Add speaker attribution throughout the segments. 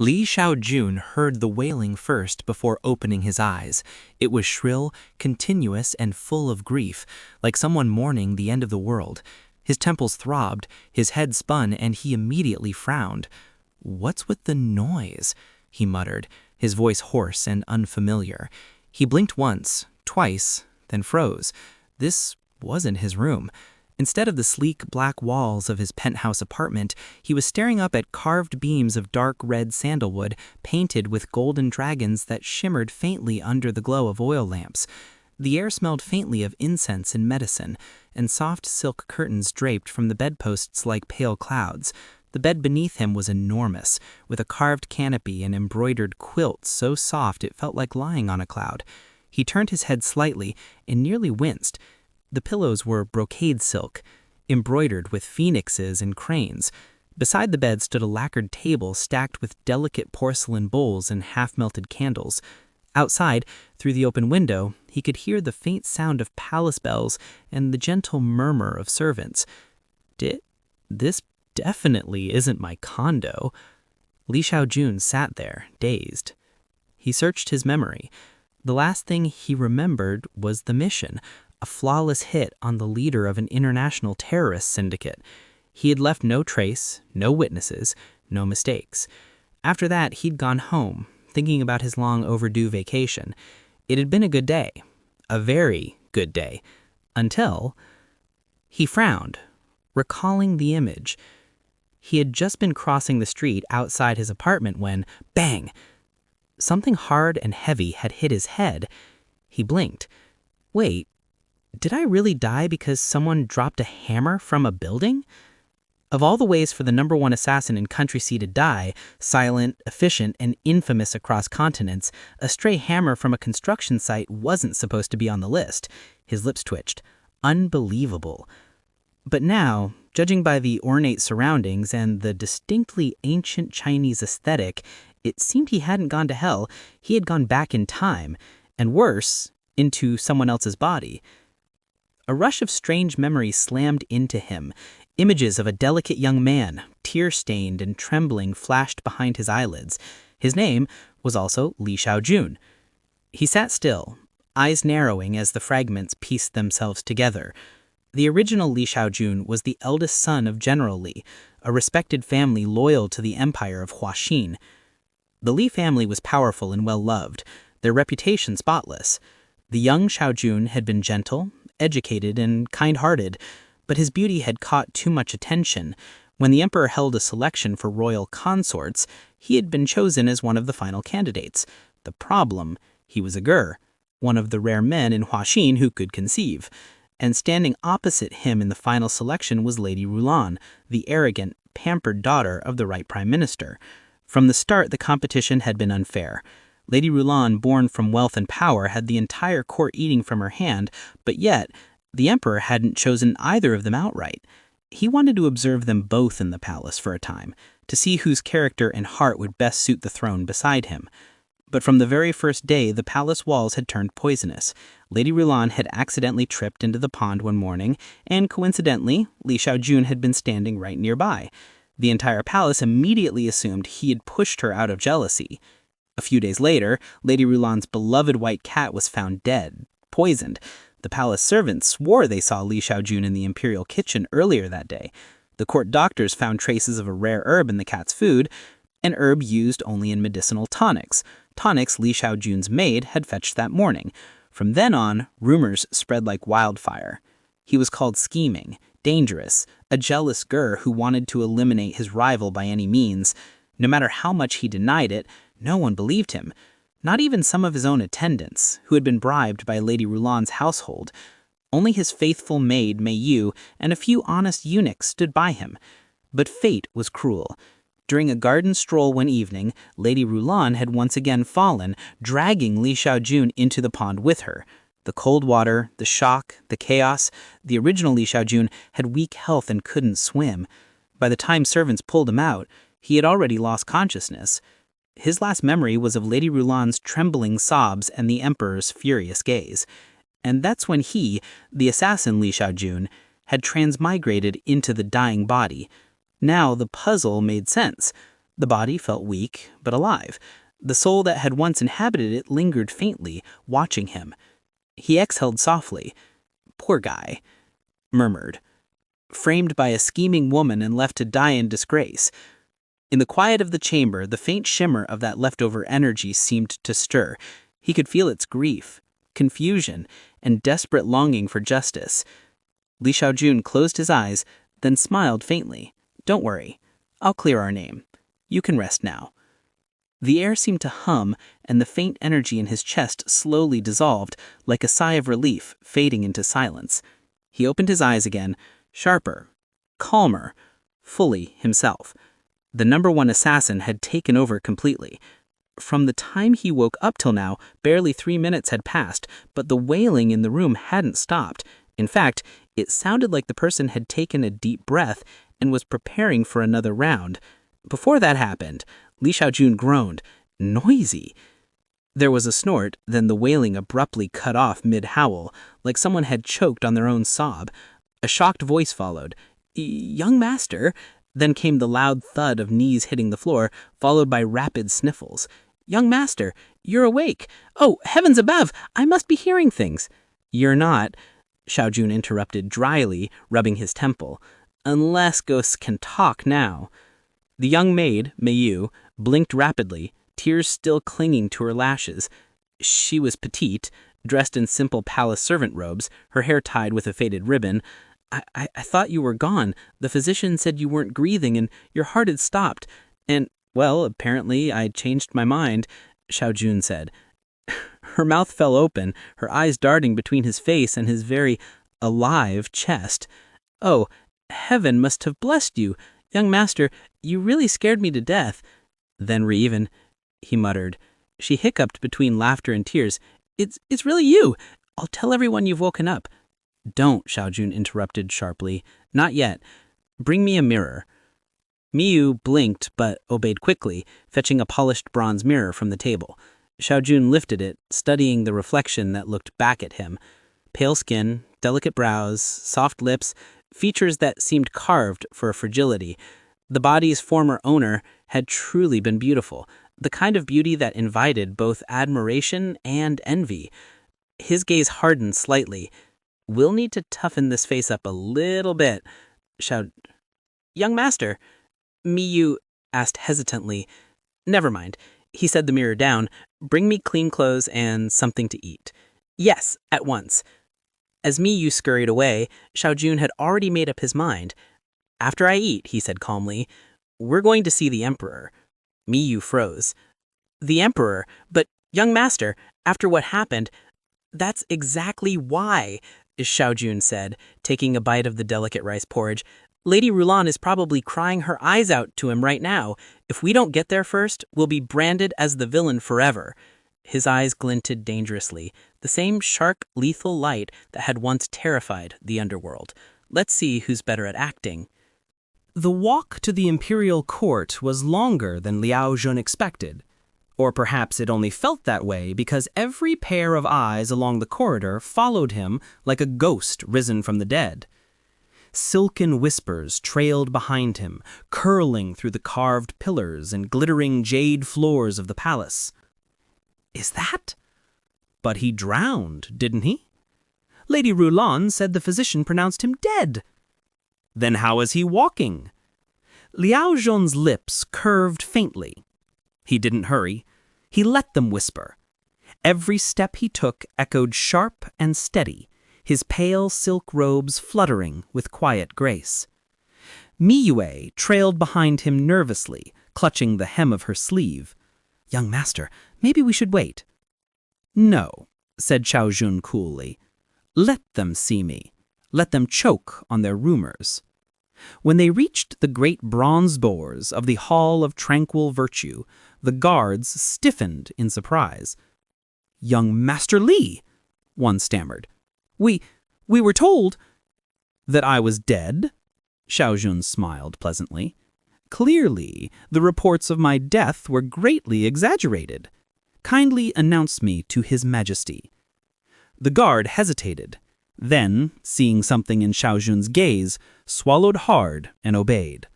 Speaker 1: Li Xiaojun heard the wailing first before opening his eyes. It was shrill, continuous, and full of grief, like someone mourning the end of the world. His temples throbbed, his head spun, and he immediately frowned. "What's with the noise?" he muttered, his voice hoarse and unfamiliar. He blinked once, twice, then froze. This wasn't his room. Instead of the sleek black walls of his penthouse apartment, he was staring up at carved beams of dark red sandalwood painted with golden dragons that shimmered faintly under the glow of oil lamps. The air smelled faintly of incense and medicine, and soft silk curtains draped from the bedposts like pale clouds. The bed beneath him was enormous, with a carved canopy and embroidered quilt so soft it felt like lying on a cloud. He turned his head slightly and nearly winced. The pillows were brocade silk, embroidered with phoenixes and cranes. Beside the bed stood a lacquered table stacked with delicate porcelain bowls and half-melted candles. Outside, through the open window, he could hear the faint sound of palace bells and the gentle murmur of servants. This definitely isn't my condo. Li Xiaojun sat there, dazed. He searched his memory. The last thing he remembered was the mission, a flawless hit on the leader of an international terrorist syndicate. He had left no trace, no witnesses, no mistakes. After that, he'd gone home, thinking about his long overdue vacation. It had been a good day, a very good day, until he frowned, recalling the image. He had just been crossing the street outside his apartment when, bang! Something hard and heavy had hit his head. He blinked. Wait, did I really die because someone dropped a hammer from a building? Of all the ways for the #1 assassin in Country C to die, silent, efficient, and infamous across continents, a stray hammer from a construction site wasn't supposed to be on the list. His lips twitched. Unbelievable. But now, judging by the ornate surroundings and the distinctly ancient Chinese aesthetic, it seemed he hadn't gone to hell. He had gone back in time, and worse, into someone else's body. A rush of strange memories slammed into him. Images of a delicate young man, tear-stained and trembling, flashed behind his eyelids. His name was also Li Xiaojun. He sat still, eyes narrowing as the fragments pieced themselves together. The original Li Xiaojun was the eldest son of General Li, a respected family loyal to the empire of Huaxin. The Li family was powerful and well-loved, their reputation spotless. The young Xiaojun had been gentle, educated, and kind-hearted, but his beauty had caught too much attention. When the emperor held a selection for royal consorts, he had been chosen as one of the final candidates. The problem, he was a ger, one of the rare men in Huaxin who could conceive. And standing opposite him in the final selection was Lady Rulan, the arrogant, pampered daughter of the right prime minister. From the start, the competition had been unfair. Lady Rulan, born from wealth and power, had the entire court eating from her hand, but yet the emperor hadn't chosen either of them outright. He wanted to observe them both in the palace for a time, to see whose character and heart would best suit the throne beside him. But from the very first day, the palace walls had turned poisonous. Lady Rulan had accidentally tripped into the pond one morning, and coincidentally, Li Xiaojun had been standing right nearby. The entire palace immediately assumed he had pushed her out of jealousy. A few days later, Lady Rulan's beloved white cat was found dead, poisoned. The palace servants swore they saw Li Xiaojun in the imperial kitchen earlier that day. The court doctors found traces of a rare herb in the cat's food, an herb used only in medicinal tonics. Tonics Li Xiaojun's maid had fetched that morning. From then on, rumors spread like wildfire. He was called scheming, dangerous, a jealous ger who wanted to eliminate his rival by any means. No matter how much he denied it, no one believed him. Not even some of his own attendants, who had been bribed by Lady Rulan's household. Only his faithful maid, Mei Yu, and a few honest eunuchs stood by him. But fate was cruel. During a garden stroll one evening, Lady Rulan had once again fallen, dragging Li Xiaojun into the pond with her. The cold water, the shock, the chaos. The original Li Xiaojun had weak health and couldn't swim. By the time servants pulled him out, he had already lost consciousness. His last memory was of Lady Rulan's trembling sobs and the emperor's furious gaze. And that's when he, the assassin Li Xiaojun, had transmigrated into the dying body. Now the puzzle made sense. The body felt weak, but alive. The soul that had once inhabited it lingered faintly, watching him. He exhaled softly. "Poor guy," murmured. "Framed by a scheming woman and left to die in disgrace." In the quiet of the chamber, the faint shimmer of that leftover energy seemed to stir. He could feel its grief, confusion, and desperate longing for justice. Li Xiaojun closed his eyes, then smiled faintly. "Don't worry. I'll clear our name. You can rest now." The air seemed to hum, and the faint energy in his chest slowly dissolved, like a sigh of relief fading into silence. He opened his eyes again, sharper, calmer, fully himself. The #1 assassin had taken over completely. From the time he woke up till now, barely 3 minutes had passed, but the wailing in the room hadn't stopped. In fact, it sounded like the person had taken a deep breath and was preparing for another round. Before that happened, Li Xiaojun groaned. Noisy. There was a snort, then the wailing abruptly cut off mid-howl, like someone had choked on their own sob. A shocked voice followed. "Young master." Then came the loud thud of knees hitting the floor, followed by rapid sniffles. "Young master, you're awake. Oh, heavens above, I must be hearing things." "You're not," Xiaojun interrupted dryly, rubbing his temple. "Unless ghosts can talk now." The young maid, Meiyu, blinked rapidly, tears still clinging to her lashes. She was petite, dressed in simple palace servant robes, her hair tied with a faded ribbon. I thought you were gone. The physician said you weren't breathing and your heart had stopped. And, well, apparently I changed my mind," Xiaojun said. Her mouth fell open, her eyes darting between his face and his very alive chest. "Oh, heaven must have blessed you. Young master, you really scared me to death." "Then Reven," he muttered. She hiccuped between laughter and tears. It's really you. I'll tell everyone you've woken up." "Don't," Xiaojun interrupted sharply. "Not yet. Bring me a mirror." Miyu blinked but obeyed quickly, fetching a polished bronze mirror from the table. Xiaojun lifted it, studying the reflection that looked back at him. Pale skin, delicate brows, soft lips, features that seemed carved for fragility. The body's former owner had truly been beautiful, the kind of beauty that invited both admiration and envy. His gaze hardened slightly. "We'll need to toughen this face up a little bit." "Young master," Miyu asked hesitantly. "Never mind." He set the mirror down. "Bring me clean clothes and something to eat." "Yes, at once." As Miyu scurried away, Xiaojun had already made up his mind. "After I eat," he said calmly, "we're going to see the Emperor." Miyu froze. "The Emperor? But, young master, after what happened..." "That's exactly why," Xiaojun said, taking a bite of the delicate rice porridge. "Lady Rulan is probably crying her eyes out to him right now. If we don't get there first, we'll be branded as the villain forever." His eyes glinted dangerously, the same sharp, lethal light that had once terrified the underworld. Let's see who's better at acting. The walk to the imperial court was longer than Liao Jun expected. Or perhaps it only felt that way because every pair of eyes along the corridor followed him like a ghost risen from the dead. Silken whispers trailed behind him, curling through the carved pillars and glittering jade floors of the palace. "Is that? But he drowned, didn't he? Lady Rulan said the physician pronounced him dead. Then how is he walking?" Liao Zhon's lips curved faintly. He didn't hurry. He let them whisper. Every step he took echoed sharp and steady, his pale silk robes fluttering with quiet grace. Miyue trailed behind him nervously, clutching the hem of her sleeve. "Young master, maybe we should wait." "No," said Xiaojun coolly. "Let them see me. Let them choke on their rumors." When they reached the great bronze doors of the Hall of Tranquil Virtue, the guards stiffened in surprise. "Young Master Li," one stammered. We were told..." "That I was dead?" Xiaojun smiled pleasantly. "Clearly, the reports of my death were greatly exaggerated. Kindly announce me to His Majesty." The guard hesitated. Then, seeing something in Xiaojun's gaze, swallowed hard and obeyed.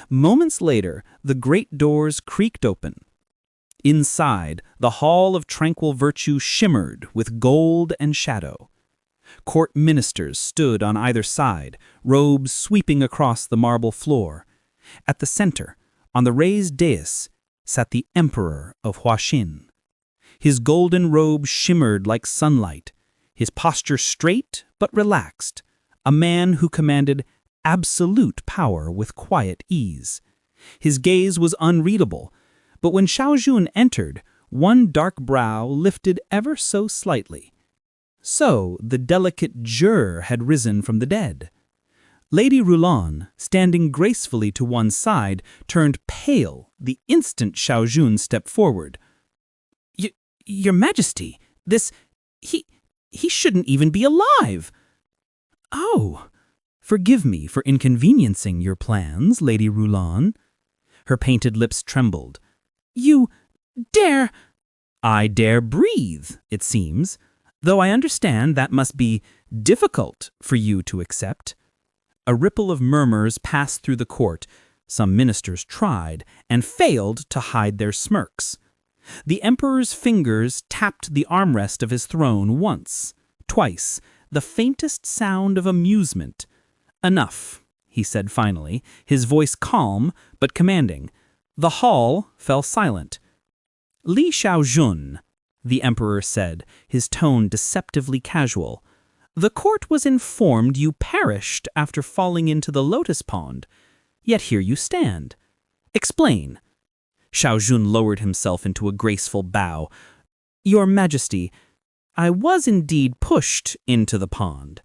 Speaker 2: Moments later, the great doors creaked open. Inside, the Hall of Tranquil Virtue shimmered with gold and shadow. Court ministers stood on either side, robes sweeping across the marble floor. At the center, on the raised dais, sat the Emperor of Huaxin. His golden robe shimmered like sunlight, his posture straight but relaxed, a man who commanded absolute power with quiet ease. His gaze was unreadable, but when Xiaojun entered, one dark brow lifted ever so slightly. So the delicate juror had risen from the dead. Lady Rulon, standing gracefully to one side, turned pale the instant Xiaojun stepped forward. Your Majesty, he shouldn't even be alive. Oh, forgive me for inconveniencing your plans, Lady Rulon. Her painted lips trembled. You dare... I dare breathe, it seems, though I understand that must be difficult for you to accept. A ripple of murmurs passed through the court. Some ministers tried and failed to hide their smirks. The Emperor's fingers tapped the armrest of his throne once, twice, the faintest sound of amusement. Enough, he said finally, his voice calm but commanding. The hall fell silent. Li Xiaojun, the Emperor said, his tone deceptively casual. The court was informed you perished after falling into the lotus pond, yet here you stand. Explain. Xiaojun lowered himself into a graceful bow. Your Majesty, I was indeed pushed into the pond.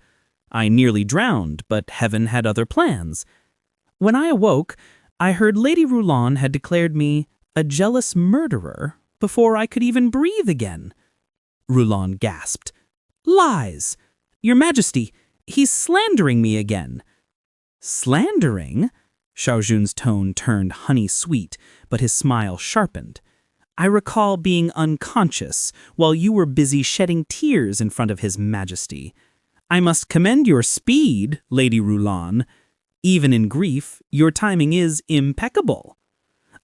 Speaker 2: I nearly drowned, but heaven had other plans. When I awoke, I heard Lady Rulon had declared me a jealous murderer before I could even breathe again. Rulon gasped. Lies! Your Majesty, he's slandering me again. Slandering? Xiaojun's tone turned honey-sweet, but his smile sharpened. I recall being unconscious while you were busy shedding tears in front of His Majesty. I must commend your speed, Lady Rulon. Even in grief, your timing is impeccable.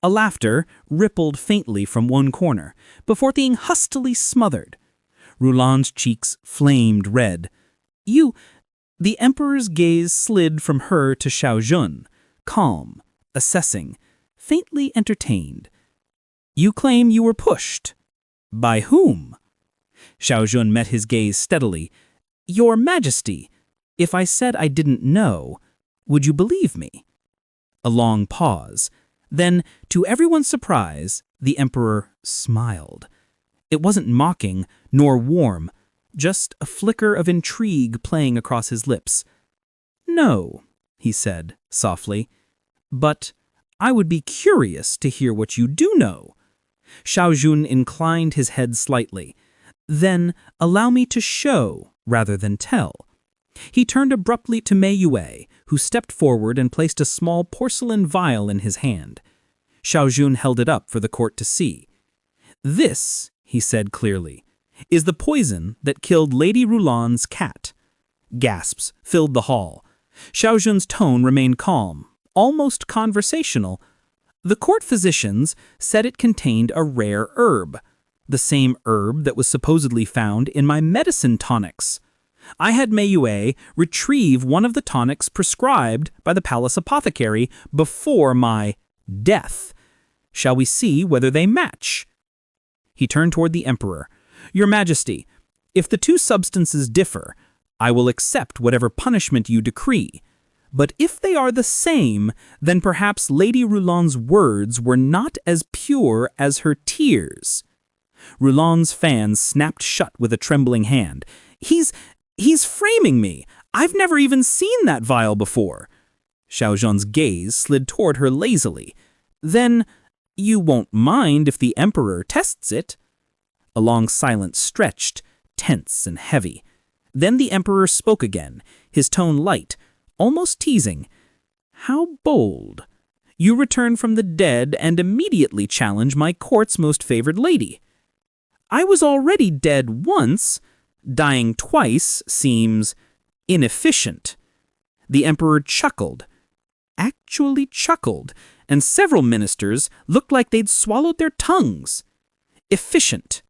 Speaker 2: A laughter rippled faintly from one corner, before being hustily smothered. Rulon's cheeks flamed red. The Emperor's gaze slid from her to Xiaojun, calm, assessing, faintly entertained. You claim you were pushed. By whom? Xiaojun met his gaze steadily. Your Majesty, if I said I didn't know, would you believe me? A long pause. Then, to everyone's surprise, the Emperor smiled. It wasn't mocking, nor warm, just a flicker of intrigue playing across his lips. No, he said softly, but I would be curious to hear what you do know. Xiaojun inclined his head slightly. Then allow me to show rather than tell. He turned abruptly to Mei Yue, who stepped forward and placed a small porcelain vial in his hand. Xiaojun held it up for the court to see. This, he said clearly, is the poison that killed Lady Rulon's cat. Gasps filled the hall. Xiaojun's tone remained calm, almost conversational. The court physicians said it contained a rare herb, the same herb that was supposedly found in my medicine tonics. I had Mei Yue retrieve one of the tonics prescribed by the palace apothecary before my death. Shall we see whether they match? He turned toward the Emperor. Your Majesty, if the two substances differ, I will accept whatever punishment you decree. But if they are the same, then perhaps Lady Rulon's words were not as pure as her tears. Rulon's fan snapped shut with a trembling hand. He's framing me. I've never even seen that vial before. Xiaojun's gaze slid toward her lazily. Then, you won't mind if the Emperor tests it. A long silence stretched, tense and heavy. Then the Emperor spoke again, his tone light, almost teasing. How bold. You return from the dead and immediately challenge my court's most favored lady. I was already dead once. Dying twice seems inefficient. The Emperor chuckled. actually chuckled, and several ministers looked like they'd swallowed their tongues. "Efficient,"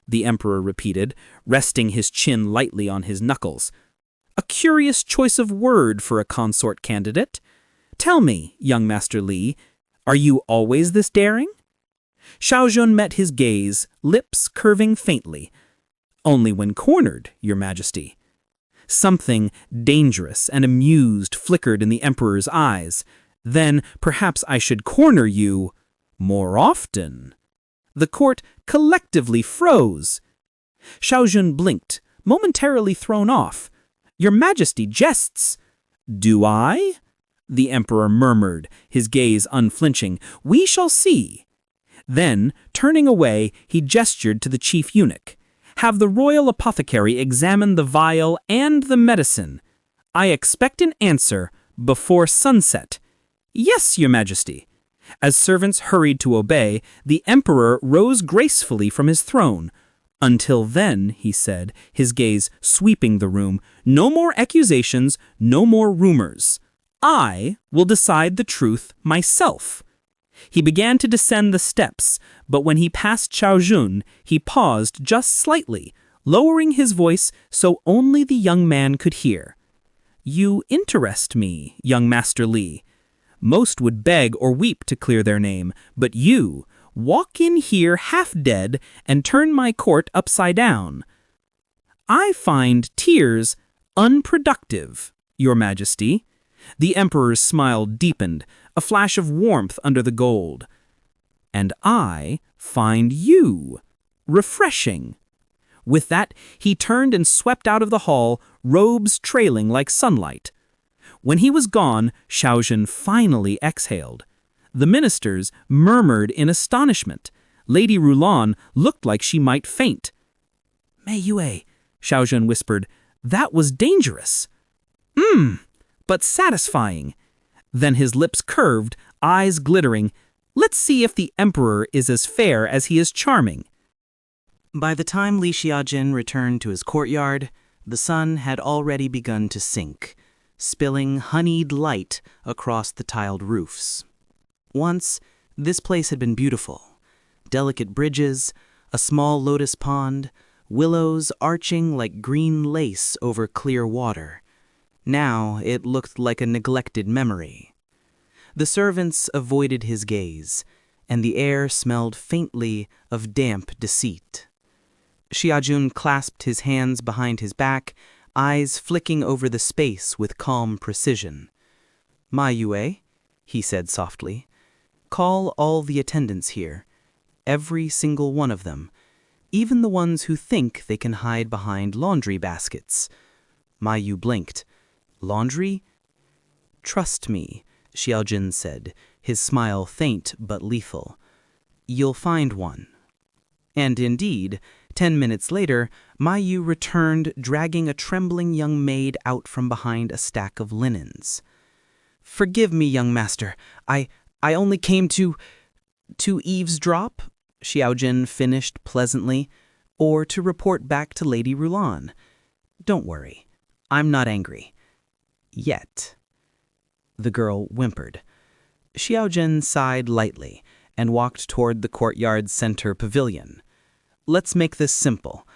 Speaker 2: the emperor repeated, resting his chin lightly on his knuckles. "A curious choice of word for a consort candidate. Tell me, young Master Li, are you always this daring?" Xiaojun met his gaze, lips curving faintly. "Only when cornered, Your Majesty." Something dangerous and amused flickered in the emperor's eyes. "Then perhaps I should corner you more often." The court collectively froze. Xiaojun blinked, momentarily thrown off. "Your Majesty jests." "Do I?" the emperor murmured, his gaze unflinching. "We shall see." Then, turning away, he gestured to the chief eunuch. "Have the royal apothecary examine the vial and the medicine. I expect an answer before sunset." "Yes, Your Majesty." As servants hurried to obey, the emperor rose gracefully from his throne. "Until then," he said, his gaze sweeping the room, "no more accusations, no more rumors. I will decide the truth myself." He began to descend the steps, but when he passed Xiaojun, he paused just slightly, lowering his voice so only the young man could hear. "You interest me, young Master Li. Most would beg or weep to clear their name, but you walk in here half dead and turn my court upside down. I find tears unproductive, Your Majesty." The emperor's smile deepened, a flash of warmth under the gold. "And I find you refreshing." With that, he turned and swept out of the hall, robes trailing like sunlight. When he was gone, Xiaojun finally exhaled. The ministers murmured in astonishment. Lady Rulan looked like she might faint. "Mei Yue," Xiaojun whispered, "that was dangerous." But satisfying." Then his lips curved, eyes glittering. "Let's see if the emperor is as fair as he is charming."
Speaker 1: By the time Li Xiaojin returned to his courtyard, the sun had already begun to sink, spilling honeyed light across the tiled roofs. Once, this place had been beautiful. Delicate bridges, a small lotus pond, willows arching like green lace over clear water. Now it looked like a neglected memory. The servants avoided his gaze, and the air smelled faintly of damp deceit. Xiaojun clasped his hands behind his back, eyes flicking over the space with calm precision. "Ma Yue," he said softly, "call all the attendants here, every single one of them, even the ones who think they can hide behind laundry baskets." Ma Yu blinked. "Laundry?" "Trust me," Xiaojun said, his smile faint but lethal. "You'll find one." And indeed, 10 minutes later, Ma Yu returned, dragging a trembling young maid out from behind a stack of linens. "Forgive me, young master. I only came to eavesdrop," Xiaojun finished pleasantly, "or to report back to Lady Rulan. Don't worry, I'm not angry. Yet." The girl whimpered. Xiaojun sighed lightly and walked toward the courtyard's center pavilion. "Let's make this simple.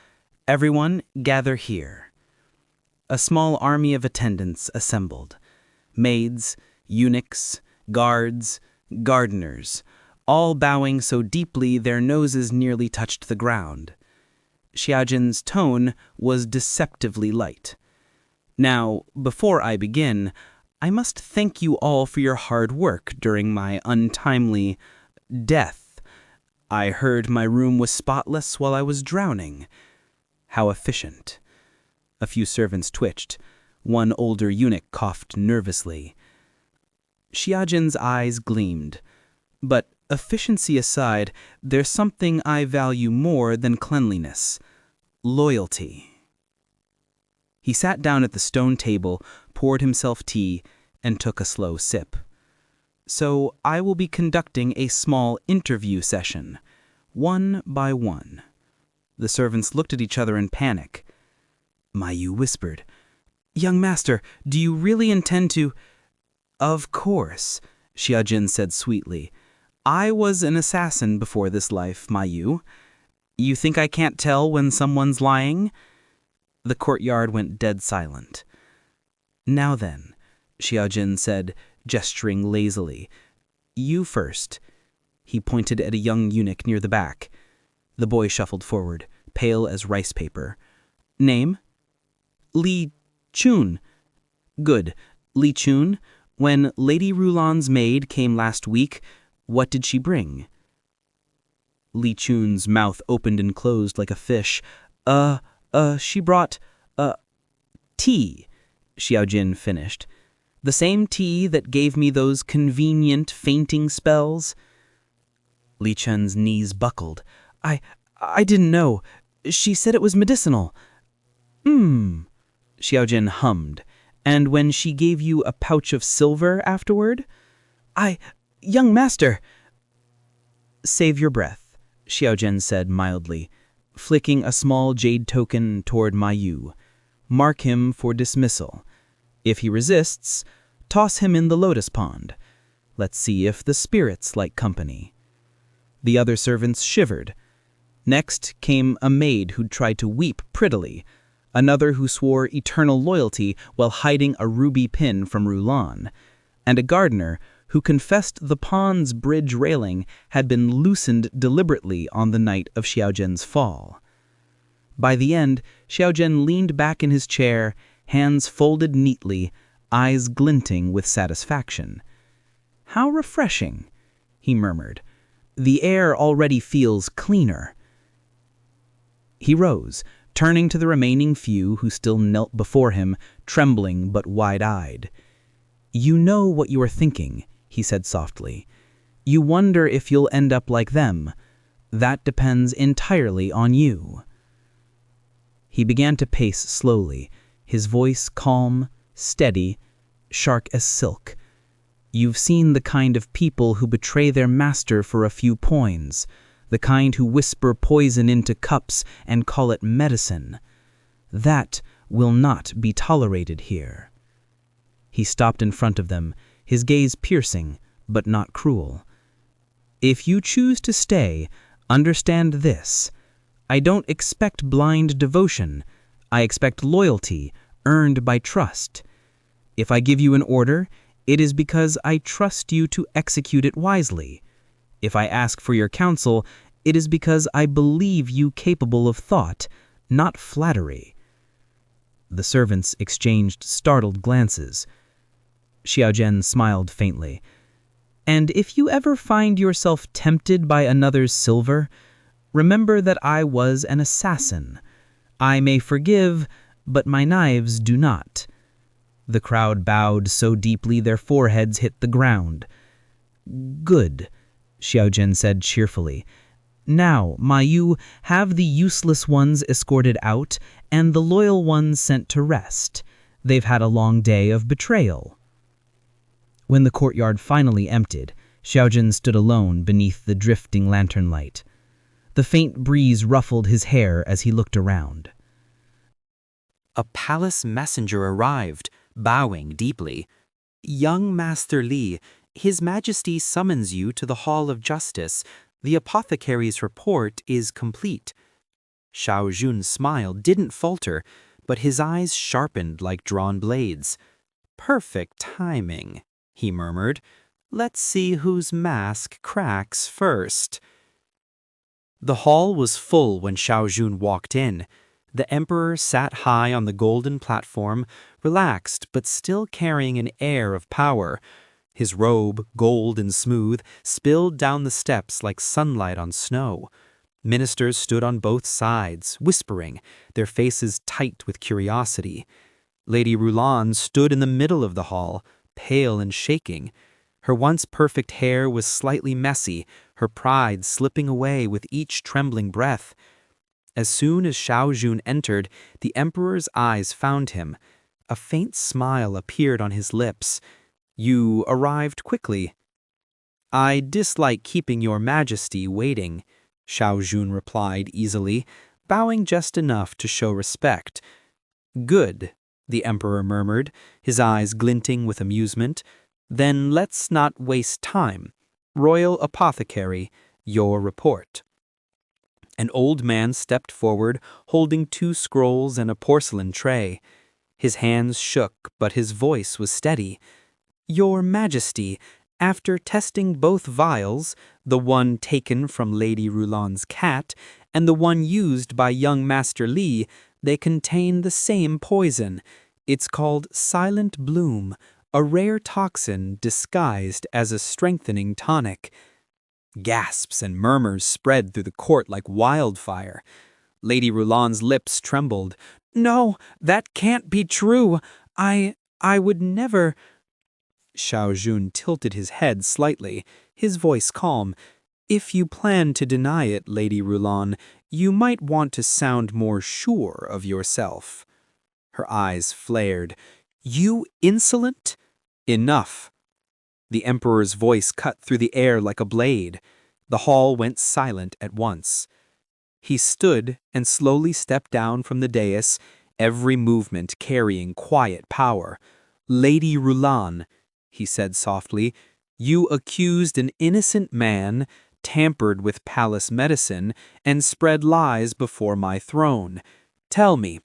Speaker 1: Everyone gather here." A small army of attendants assembled. Maids, eunuchs, guards, gardeners, all bowing so deeply their noses nearly touched the ground. Xiaojun's tone was deceptively light. "Now, before I begin, I must thank you all for your hard work during my untimely death. I heard my room was spotless while I was drowning. How efficient." A few servants twitched. One older eunuch coughed nervously. Xiaojun's eyes gleamed. "But efficiency aside, there's something I value more than cleanliness. Loyalty." He sat down at the stone table, poured himself tea, and took a slow sip. "So I will be conducting a small interview session, one by one." The servants looked at each other in panic. Ma Yu whispered, "Young master, do you really intend to—"
Speaker 2: Of course, Xiaojin said sweetly. I was an assassin before this life, my Yu. You think I can't tell when someone's lying? The courtyard went dead silent. Now then, Xiaojin said, gesturing lazily. You first. He pointed at a young eunuch near the back. The boy shuffled forward, pale as rice paper. Name? Li Chun. Good. Li Chun, when Lady Rulan's maid came last week, what did she bring? Li Chun's mouth opened and closed like a fish. She brought, tea, Xiaojin finished. The same tea that gave me those convenient fainting spells? Li Chun's knees buckled. I didn't know. She said it was medicinal. Xiaojin hummed. And when she gave you a pouch of silver afterward? Young master. Save your breath, Xiaojin said mildly, flicking a small jade token toward Ma Yu. Mark him for dismissal. If he resists, toss him in the lotus pond. Let's see if the spirits like company. The other servants shivered. Next came a maid who'd tried to weep prettily, another who swore eternal loyalty while hiding a ruby pin from Rulan, and a gardener who confessed the pond's bridge railing had been loosened deliberately on the night of Xiaojin's fall. By the end, Xiaojin leaned back in his chair, hands folded neatly, eyes glinting with satisfaction. How refreshing, he murmured. The air already feels cleaner. He rose, turning to the remaining few who still knelt before him, trembling but wide-eyed. You know what you are thinking, he said softly. You wonder if you'll end up like them. That depends entirely on you. He began to pace slowly, his voice calm, steady, sharp as silk. You've seen the kind of people who betray their master for a few points, the kind who whisper poison into cups and call it medicine. That will not be tolerated here. He stopped in front of them, his gaze piercing, but not cruel. If you choose to stay, understand this. I don't expect blind devotion. I expect loyalty, earned by trust. If I give you an order, it is because I trust you to execute it wisely. If I ask for your counsel, it is because I believe you capable of thought, not flattery. The servants exchanged startled glances. Xiaojin smiled faintly. And if you ever find yourself tempted by another's silver, remember that I was an assassin. I may forgive, but my knives do not. The crowd bowed so deeply their foreheads hit the ground. Good, Xiaojin said cheerfully. Now, Ma Yu, have the useless ones escorted out and the loyal ones sent to rest. They've had a long day of betrayal. When the courtyard finally emptied, Xiaojin stood alone beneath the drifting lantern light. The faint breeze ruffled his hair as he looked around.
Speaker 1: A palace messenger arrived, bowing deeply. Young Master Li, His Majesty summons you to the Hall of Justice. The apothecary's report is complete. Xiao Jun's smile didn't falter, but his eyes sharpened like drawn blades. Perfect timing, he murmured. Let's see whose mask cracks first. The hall was full when Xiao Jun walked in. The emperor sat high on the golden platform, relaxed but still carrying an air of power. His robe, gold and smooth, spilled down the steps like sunlight on snow. Ministers stood on both sides, whispering, their faces tight with curiosity. Lady Rulan stood in the middle of the hall, pale and shaking. Her once perfect hair was slightly messy, her pride slipping away with each trembling breath. As soon as Xiao Jun entered, the emperor's eyes found him. A faint smile appeared on his lips. You arrived quickly. I dislike keeping your majesty waiting, Xiao Jun replied easily, bowing just enough to show respect. Good, the emperor murmured, his eyes glinting with amusement.
Speaker 2: Then let's not waste time. Royal Apothecary, your report. An old man stepped forward, holding 2 scrolls and a porcelain tray. His hands shook, but his voice was steady. Your Majesty, after testing both vials, the one taken from Lady Roulan's cat and the one used by young Master Li, they contain the same poison. It's called Silent Bloom, a rare toxin disguised as a strengthening tonic. Gasps and murmurs spread through the court like wildfire. Lady Roulan's lips trembled. No, that can't be true. I would never. Xiao Jun tilted his head slightly, his voice calm. If you plan to deny it, Lady Roulan, you might want to sound more sure of yourself. Her eyes flared. You insolent? Enough. The Emperor's voice cut through the air like a blade. The hall went silent at once. He stood and slowly stepped down from the dais, every movement carrying quiet power. Lady Roulan, he said softly, you accused an innocent man, tampered with palace medicine, and spread lies before my throne. Tell me,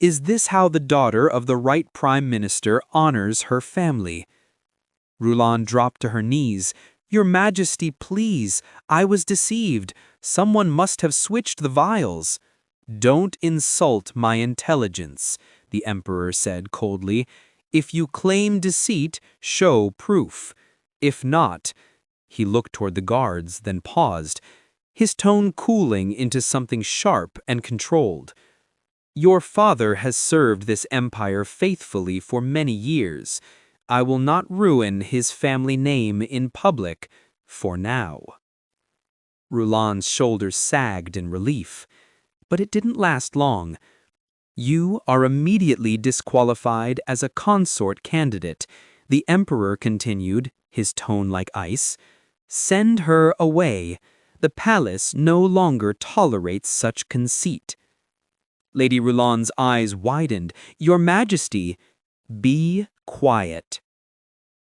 Speaker 2: is this how the daughter of the right Prime Minister honors her family? Roulan dropped to her knees. Your Majesty, please, I was deceived. Someone must have switched the vials. Don't insult my intelligence, the Emperor said coldly. If you claim deceit, show proof. If not, he looked toward the guards, then paused, his tone cooling into something sharp and controlled. Your father has served this empire faithfully for many years. I will not ruin his family name in public, for now. Roulan's shoulders sagged in relief, but it didn't last long. You are immediately disqualified as a consort candidate, the Emperor continued, his tone like ice. Send her away. The palace no longer tolerates such conceit. Lady Roulan's eyes widened. Your Majesty, be quiet.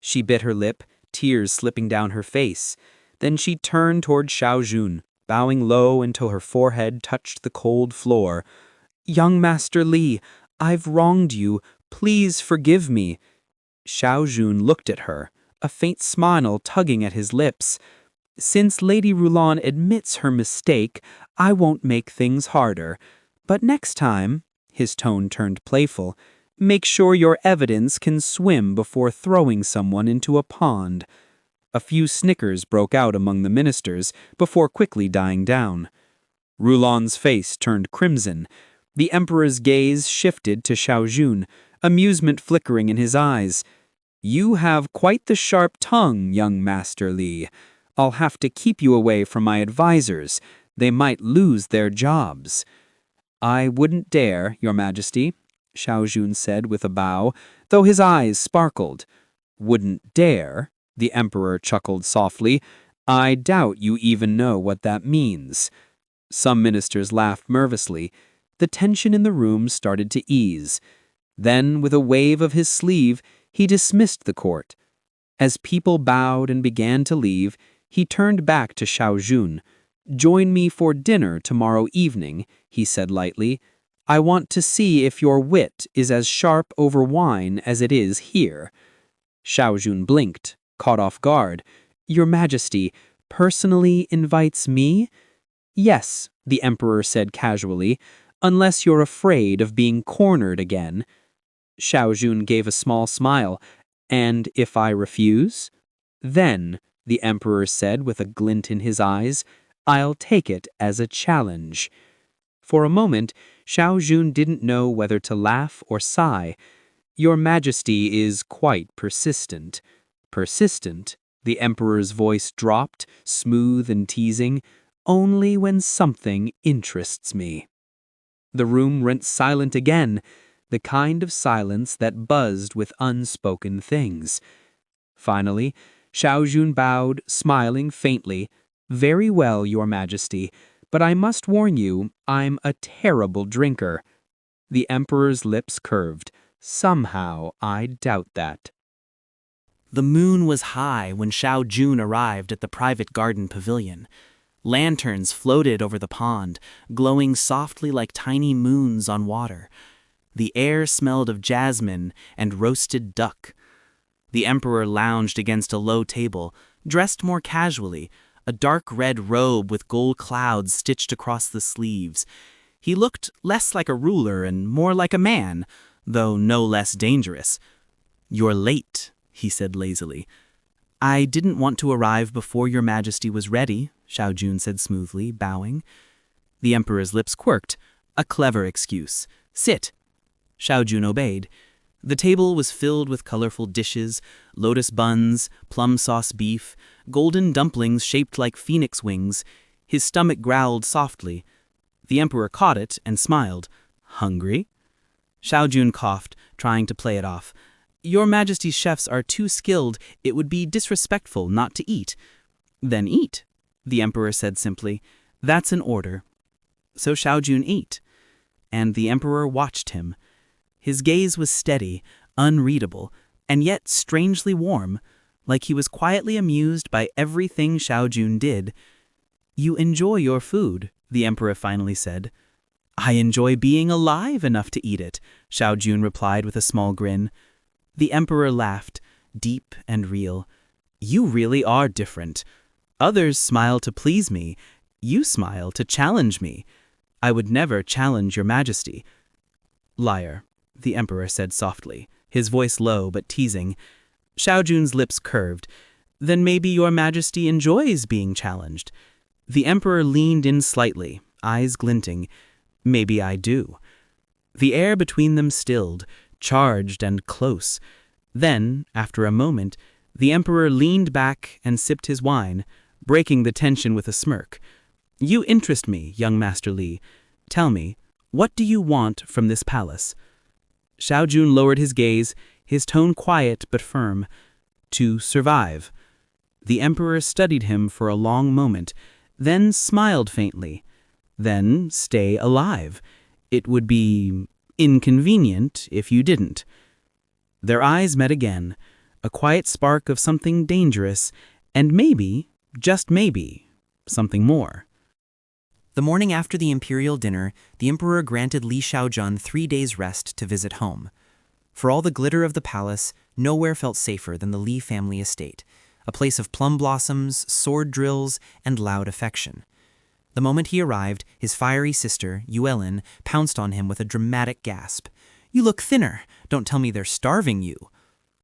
Speaker 2: She bit her lip, tears slipping down her face. Then she turned toward Xiao Jun, bowing low until her forehead touched the cold floor. Young Master Li, I've wronged you. Please forgive me. Xiao Jun looked at her, a faint smile tugging at his lips. Since Lady Roulan admits her mistake, I won't make things harder. But next time, his tone turned playful, make sure your evidence can swim before throwing someone into a pond. A few snickers broke out among the ministers before quickly dying down. Roulan's face turned crimson. The Emperor's gaze shifted to Xiao Jun, amusement flickering in his eyes. You have quite the sharp tongue, young Master Li. I'll have to keep you away from my advisors. They might lose their jobs. I wouldn't dare, Your Majesty, Xiao Jun said with a bow, though his eyes sparkled. Wouldn't dare? The Emperor chuckled softly. I doubt you even know what that means. Some ministers laughed nervously. The tension in the room started to ease. Then, with a wave of his sleeve, he dismissed the court. As people bowed and began to leave, he turned back to Xiao Jun. Join me for dinner tomorrow evening, he said lightly. I want to see if your wit is as sharp over wine as it is here. Xiao Jun blinked, caught off guard. Your Majesty personally invites me? Yes, the Emperor said casually, unless you're afraid of being cornered again. Xiao Jun gave a small smile. And if I refuse? Then, the Emperor said with a glint in his eyes, I'll take it as a challenge. For a moment, Xiao Jun didn't know whether to laugh or sigh. Your Majesty is quite persistent. Persistent? The Emperor's voice dropped, smooth and teasing, only when something interests me. The room went silent again, the kind of silence that buzzed with unspoken things. Finally, Xiao Jun bowed, smiling faintly. Very well, Your Majesty, but I must warn you, I'm a terrible drinker. The Emperor's lips curved. Somehow, I doubt that.
Speaker 1: The moon was high when Xiao Jun arrived at the private garden pavilion. Lanterns floated over the pond, glowing softly like tiny moons on water. The air smelled of jasmine and roasted duck. The emperor lounged against a low table, dressed more casually, a dark red robe with gold clouds stitched across the sleeves. He looked less like a ruler and more like a man, though no less dangerous. "You're late," he said lazily. "I didn't want to arrive before your majesty was ready," Xiao Jun said smoothly, bowing. The emperor's lips quirked. A clever excuse. "Sit." Xiao Jun obeyed. The table was filled with colorful dishes, lotus buns, plum sauce beef, golden dumplings shaped like phoenix wings. His stomach growled softly. The emperor caught it and smiled. "Hungry?" Xiao Jun coughed, trying to play it off. "Your Majesty's chefs are too skilled. It would be disrespectful not to eat." "Then eat," the emperor said simply. "That's an order." So Xiao Jun ate, and the emperor watched him. His gaze was steady, unreadable, and yet strangely warm, like he was quietly amused by everything Xiao Jun did. "You enjoy your food," the emperor finally said. "I enjoy being alive enough to eat it," Xiao Jun replied with a small grin. The emperor laughed, deep and real. "You really are different. Others smile to please me. You smile to challenge me. I would never challenge your majesty." "Liar," the emperor said softly, his voice low but teasing. Xiao Jun's lips curved. "Then maybe your majesty enjoys being challenged." The emperor leaned in slightly, eyes glinting. "Maybe I do." The air between them stilled, charged and close. Then, after a moment, the emperor leaned back and sipped his wine, breaking the tension with a smirk. "You interest me, young Master Li. Tell me, what do you want from this palace?" Xiao Jun lowered his gaze, his tone quiet but firm. "To survive." The emperor studied him for a long moment, then smiled faintly. "Then stay alive. It would be inconvenient if you didn't." Their eyes met again, a quiet spark of something dangerous, and maybe, just maybe, something more. The morning after the imperial dinner, the emperor granted Li Xiaojun 3 days' rest to visit home. For all the glitter of the palace, nowhere felt safer than the Li family estate, a place of plum blossoms, sword drills, and loud affection. The moment he arrived, his fiery sister, Yuelin, pounced on him with a dramatic gasp. "You look thinner. Don't tell me they're starving you."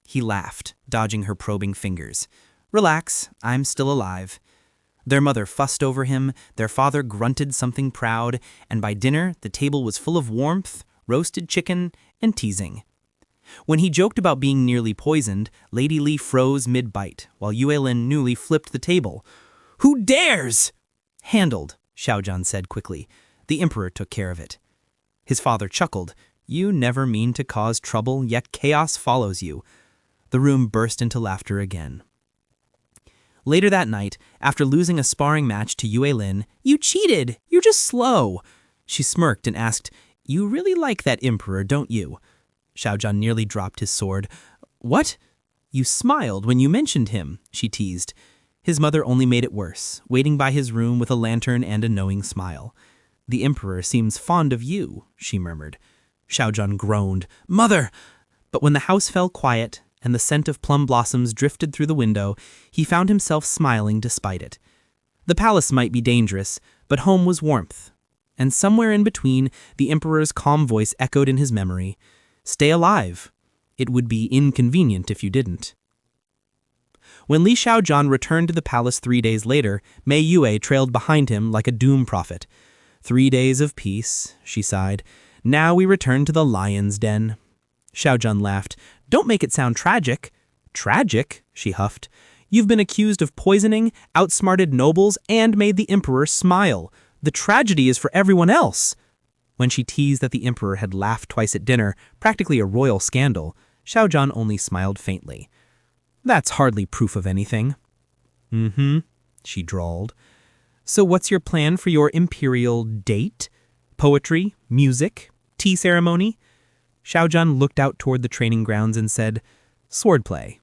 Speaker 1: He laughed, dodging her probing fingers. "Relax, I'm still alive." Their mother fussed over him, their father grunted something proud, and by dinner the table was full of warmth, roasted chicken, and teasing. When he joked about being nearly poisoned, Lady Li froze mid-bite, while Yuelin newly flipped the table. "Who dares?" "Handled," Xiaojun said quickly. The emperor took care of it. His father chuckled. "You never mean to cause trouble, yet chaos follows you." The room burst into laughter again. Later that night, after losing a sparring match to Yuelin, "You cheated! You're just slow!" She smirked and asked, "You really like that emperor, don't you?" Xiaojun nearly dropped his sword. "What?" "You smiled when you mentioned him," she teased. His mother only made it worse, waiting by his room with a lantern and a knowing smile. "The emperor seems fond of you," she murmured. Xiaojun groaned, "Mother!" But when the house fell quiet and the scent of plum blossoms drifted through the window, he found himself smiling despite it. The palace might be dangerous, but home was warmth. And somewhere in between, the emperor's calm voice echoed in his memory. "Stay alive. It would be inconvenient if you didn't." When Li Xiaojun returned to the palace 3 days later, Mei Yue trailed behind him like a doom prophet. 3 days of peace, she sighed. Now we return to the lion's den. Xiaojun laughed. "Don't make it sound tragic." "Tragic?" she huffed. "You've been accused of poisoning, outsmarted nobles, and made the emperor smile. The tragedy is for everyone else." When she teased that the emperor had laughed twice at dinner, practically a royal scandal, Xiaojun only smiled faintly. "That's hardly proof of anything." "Mm-hmm," she drawled. "So what's your plan for your imperial date? Poetry, music, tea ceremony?" Xiaojun looked out toward the training grounds and said, "Swordplay."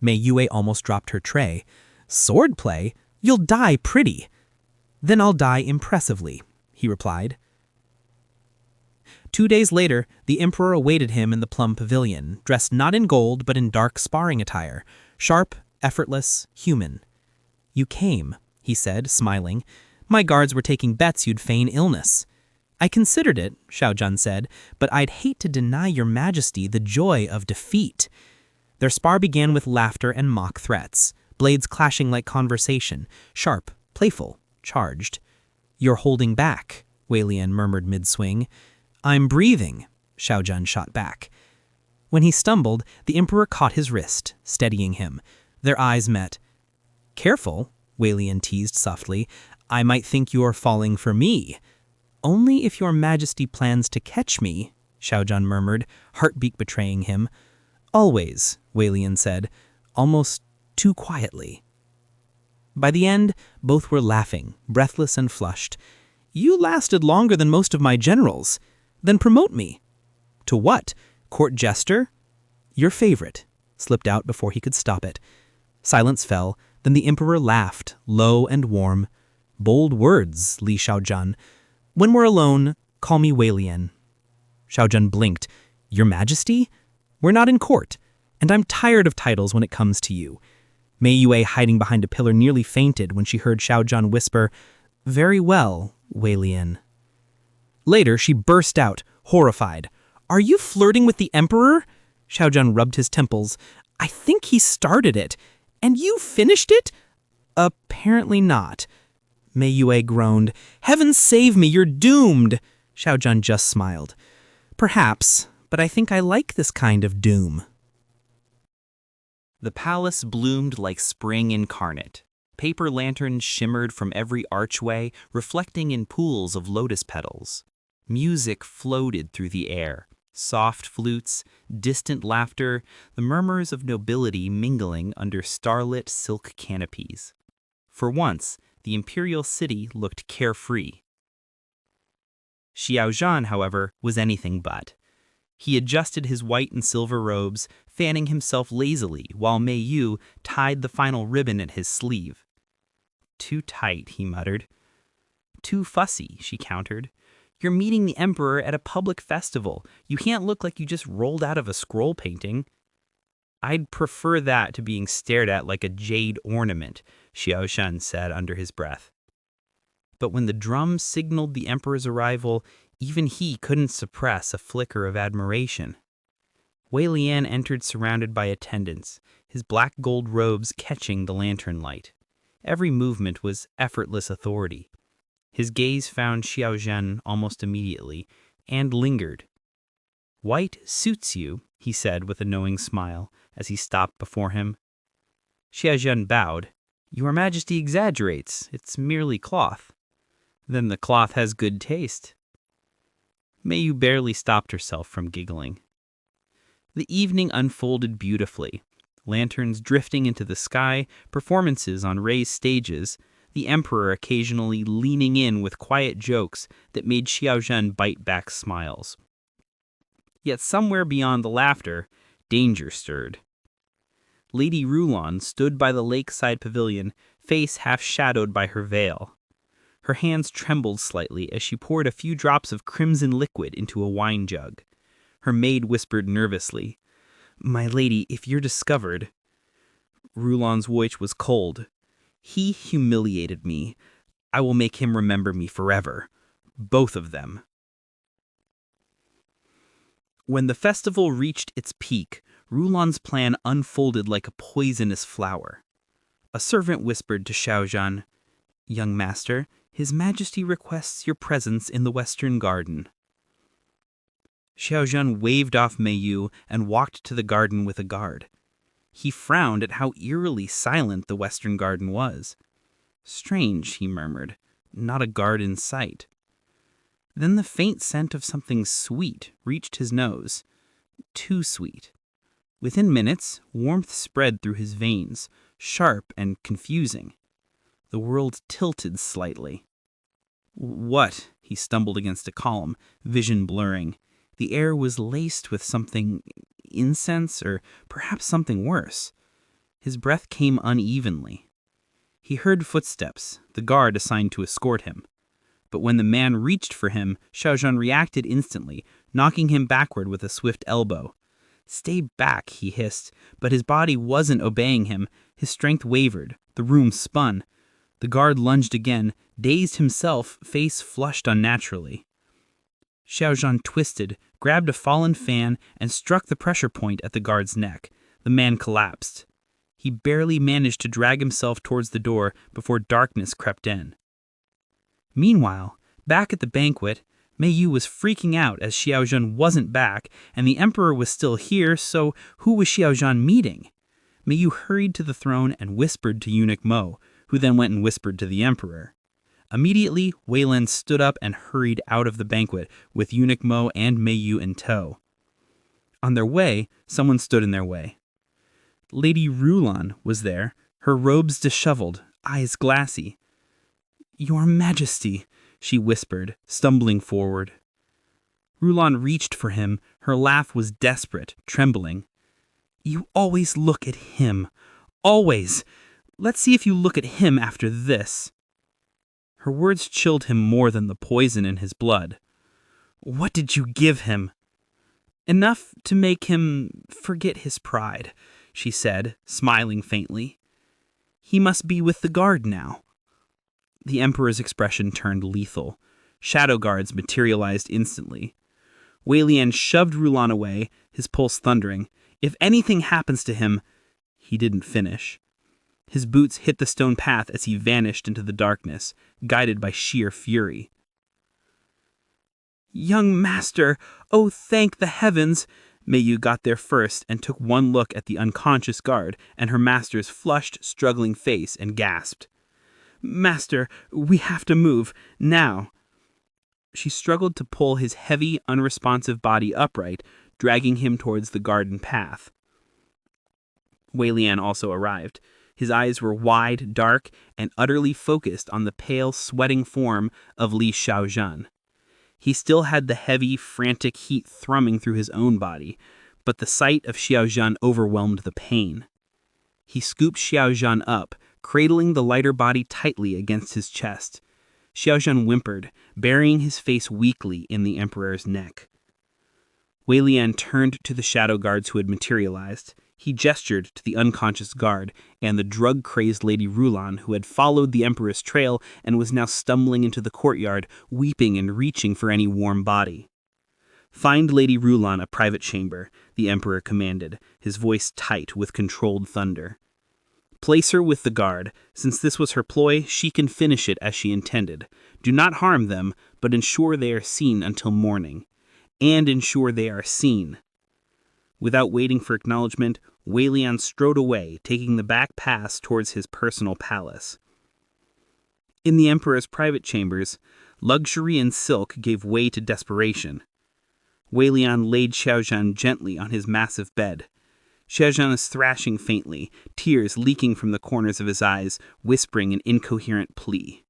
Speaker 2: Mei Yue almost dropped her tray. Swordplay? You'll die pretty. Then I'll die impressively, he replied. 2 days later, the emperor awaited him in the plum pavilion, dressed not in gold but in dark sparring attire, sharp, effortless, human. You came, he said, smiling. My guards were taking bets you'd feign illness. I considered it, Xiaozhan said, but I'd hate to deny your majesty the joy of defeat. Their spar began with laughter and mock threats, blades clashing like conversation, sharp, playful, charged. You're holding back, Wei Lian murmured mid-swing. I'm breathing, Xiaozhan shot back. When he stumbled, the emperor caught his wrist, steadying him. Their eyes met. Careful, Wei Lian teased softly. I might think you're falling for me. Only if your majesty plans to catch me, Xiaozhan murmured, heartbeat betraying him. Always, Wei Lian said, almost too quietly. By the end, both were laughing, breathless and flushed. You lasted longer than most of my generals. Then promote me. To what? Court jester? Your favorite, slipped out before he could stop it. Silence fell, then the emperor laughed, low and warm. Bold words, Li Xiaozhan. When we're alone, call me Wei Lian. Xiaozhan blinked. Your majesty? We're not in court, and I'm tired of titles when it comes to you. Mei Yue, hiding behind a pillar, nearly fainted when she heard Xiaozhan whisper, Very well, Wei Lian. Later, she burst out, horrified. Are you flirting with the emperor? Xiaozhan rubbed his temples. I think he started it. And you finished it? Apparently not. Mei Yue groaned. Heaven save me, you're doomed. Xiaozhan just smiled. Perhaps, but I think I like this kind of doom. The palace bloomed like spring incarnate. Paper lanterns shimmered from every archway, reflecting in pools of lotus petals. Music floated through the air, soft flutes, distant laughter, the murmurs of nobility mingling under starlit silk canopies. For once, the imperial city looked carefree. Xiaozhan, however, was anything but. He adjusted his white and silver robes, fanning himself lazily while Mei Yu tied the final ribbon at his sleeve. Too tight, he muttered. Too fussy, she countered. You're meeting the emperor at a public festival. You can't look like you just rolled out of a scroll painting. I'd prefer that to being stared at like a jade ornament, Xiaozhan said under his breath. But when the drum signaled the emperor's arrival, even he couldn't suppress a flicker of admiration. Wei Lian entered surrounded by attendants, his black gold robes catching the lantern light. Every movement was effortless authority. His gaze found Xiaozhan almost immediately, and lingered. White suits you, he said with a knowing smile, as he stopped before him. Xiaozhan bowed. Your Majesty exaggerates. It's merely cloth. Then the cloth has good taste. Mei Yu barely stopped herself from giggling. The evening unfolded beautifully. Lanterns drifting into the sky, performances on raised stages, the emperor occasionally leaning in with quiet jokes that made Xiaozhan bite back smiles. Yet somewhere beyond the laughter, danger stirred. Lady Rulon stood by the lakeside pavilion, face half-shadowed by her veil. Her hands trembled slightly as she poured a few drops of crimson liquid into a wine jug. Her maid whispered nervously, My lady, if you're discovered... Rulon's voice was cold. He humiliated me. I will make him remember me forever. Both of them. When the festival reached its peak, Rulon's plan unfolded like a poisonous flower. A servant whispered to Xiaozhan, Young master, His Majesty requests your presence in the Western Garden. Xiaozhan waved off Mei Yu and walked to the garden with a guard. He frowned at how eerily silent the Western Garden was. Strange, he murmured, not a guard in sight. Then the faint scent of something sweet reached his nose. Too sweet. Within minutes, warmth spread through his veins, sharp and confusing. The world tilted slightly. What? He stumbled against a column, vision blurring. The air was laced with something, incense, or perhaps something worse. His breath came unevenly. He heard footsteps, the guard assigned to escort him. But when the man reached for him, Xiaozhan reacted instantly, knocking him backward with a swift elbow. "Stay back," he hissed, but his body wasn't obeying him. His strength wavered. The room spun. The guard lunged again, dazed himself, face flushed unnaturally. Xiaozhan twisted, grabbed a fallen fan, and struck the pressure point at the guard's neck. The man collapsed. He barely managed to drag himself towards the door before darkness crept in. Meanwhile, back at the banquet, Mei Yu was freaking out as Xiaozhan wasn't back, and the emperor was still here, so who was Xiaozhan meeting? Mei Yu hurried to the throne and whispered to eunuch Mo, who then went and whispered to the emperor. Immediately, Wei Lan stood up and hurried out of the banquet, with eunuch Mo and Mei Yu in tow. On their way, someone stood in their way. Lady Rulon was there, her robes disheveled, eyes glassy. "Your Majesty," she whispered, stumbling forward. Rulon reached for him. Her laugh was desperate, trembling. "You always look at him. Always. Let's see if you look at him after this." Her words chilled him more than the poison in his blood. "What did you give him?" "Enough to make him forget his pride," she said, smiling faintly. "He must be with the guard now." The emperor's expression turned lethal. Shadow guards materialized instantly. Wei Lian shoved Rulon away, his pulse thundering. "If anything happens to him—" He didn't finish. His boots hit the stone path as he vanished into the darkness, guided by sheer fury. "Young master, oh thank the heavens!" Mei Yu got there first and took one look at the unconscious guard and her master's flushed, struggling face and gasped. "Master, we have to move, now." She struggled to pull his heavy, unresponsive body upright, dragging him towards the garden path. Wei Lian also arrived. His eyes were wide, dark, and utterly focused on the pale, sweating form of Li Xiaozhan. He still had the heavy, frantic heat thrumming through his own body, but the sight of Xiaozhan overwhelmed the pain. He scooped Xiaozhan up, cradling the lighter body tightly against his chest. Xiaozhan whimpered, burying his face weakly in the emperor's neck. Wei Lian turned to the shadow guards who had materialized. He gestured to the unconscious guard and the drug-crazed Lady Rulon, who had followed the emperor's trail and was now stumbling into the courtyard, weeping and reaching for any warm body. "Find Lady Rulon a private chamber," the emperor commanded, his voice tight with controlled thunder. "Place her with the guard. Since this was her ploy, she can finish it as she intended. Do not harm them, but ensure they are seen until morning. And ensure they are seen." Without waiting for acknowledgement, Wei Lian strode away, taking the back pass towards his personal palace. In the emperor's private chambers, luxury and silk gave way to desperation. Wei Lian laid Xiaozhan gently on his massive bed. Xiaozhan is thrashing faintly, tears leaking from the corners of his eyes, whispering an incoherent plea.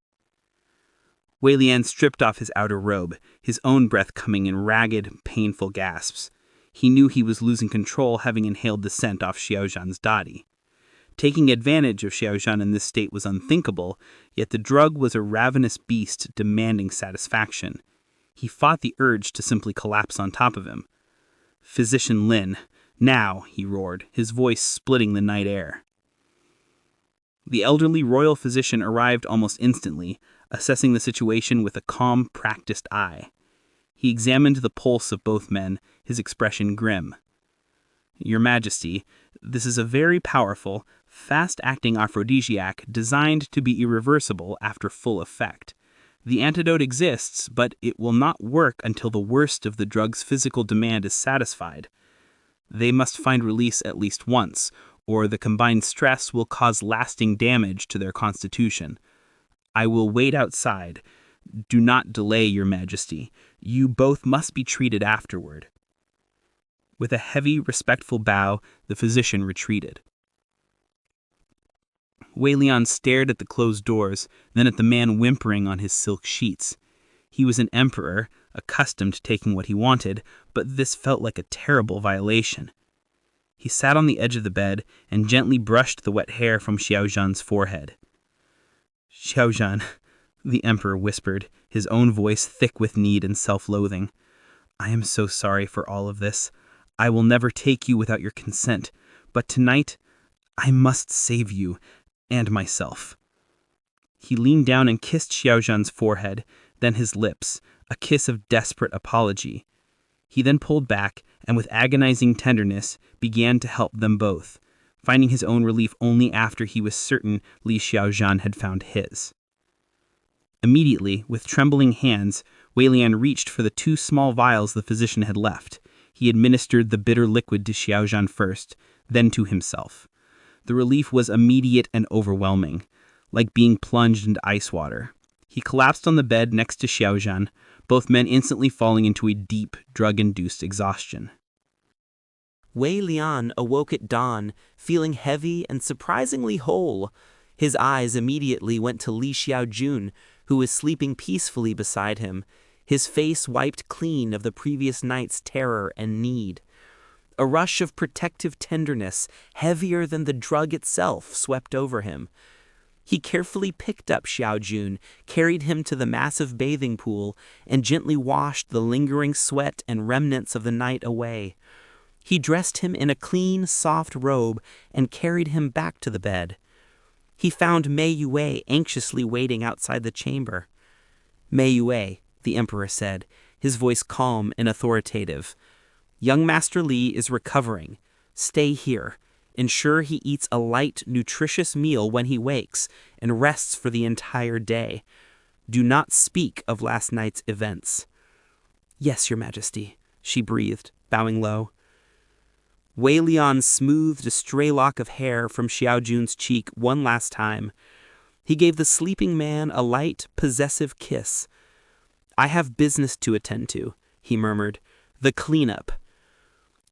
Speaker 2: Wei Lian stripped off his outer robe, his own breath coming in ragged, painful gasps. He knew he was losing control, having inhaled the scent off Xiaozhan's body. Taking advantage of Xiaozhan in this state was unthinkable, yet the drug was a ravenous beast demanding satisfaction. He fought the urge to simply collapse on top of him. "Physician Lin, now," he roared, his voice splitting the night air. The elderly royal physician arrived almost instantly, assessing the situation with a calm, practiced eye. He examined the pulse of both men, his expression grim. "Your Majesty, this is a very powerful, fast-acting aphrodisiac designed to be irreversible after full effect. The antidote exists, but it will not work until the worst of the drug's physical demand is satisfied. They must find release at least once, or the combined stress will cause lasting damage to their constitution. I will wait outside. Do not delay, Your Majesty. You both must be treated afterward." With a heavy, respectful bow, the physician retreated. Wei Lian stared at the closed doors, then at the man whimpering on his silk sheets. He was an emperor, accustomed to taking what he wanted, but this felt like a terrible violation. He sat on the edge of the bed and gently brushed the wet hair from Xiao Zhan's forehead. Xiao Zhan, the emperor whispered, his own voice thick with need and self-loathing. I am so sorry for all of this. I will never take you without your consent, but tonight I must save you and myself. He leaned down and kissed Xiao Zhan's forehead, then his lips, a kiss of desperate apology. He then pulled back and with agonizing tenderness began to help them both, finding his own relief only after he was certain Li Xiao Zhan had found his. Immediately, with trembling hands, Wei Lian reached for the 2 small vials the physician had left. He administered the bitter liquid to Xiao Zhan first, then to himself. The relief was immediate and overwhelming, like being plunged into ice water. He collapsed on the bed next to Xiao Zhan, both men instantly falling into a deep, drug-induced exhaustion.
Speaker 1: Wei Lian awoke at dawn, feeling heavy and surprisingly whole. His eyes immediately went to Li Xiaojun, who was sleeping peacefully beside him, his face wiped clean of the previous night's terror and need. A rush of protective tenderness, heavier than the drug itself, swept over him. He carefully picked up Xiaojun, carried him to the massive bathing pool, and gently washed the lingering sweat and remnants of the night away. He dressed him in a clean, soft robe and carried him back to the bed. He found Mei Yue anxiously waiting outside the chamber. Mei Yue, the emperor said, his voice calm and authoritative. Young Master Li is recovering. Stay here. Ensure he eats a light, nutritious meal when he wakes and rests for the entire day. Do not speak of last night's events. Yes, Your Majesty, she breathed, bowing low. Wei Lian smoothed a stray lock of hair from Xiaojun's cheek one last time. He gave the sleeping man a light, possessive kiss. I have business to attend to, he murmured. The cleanup.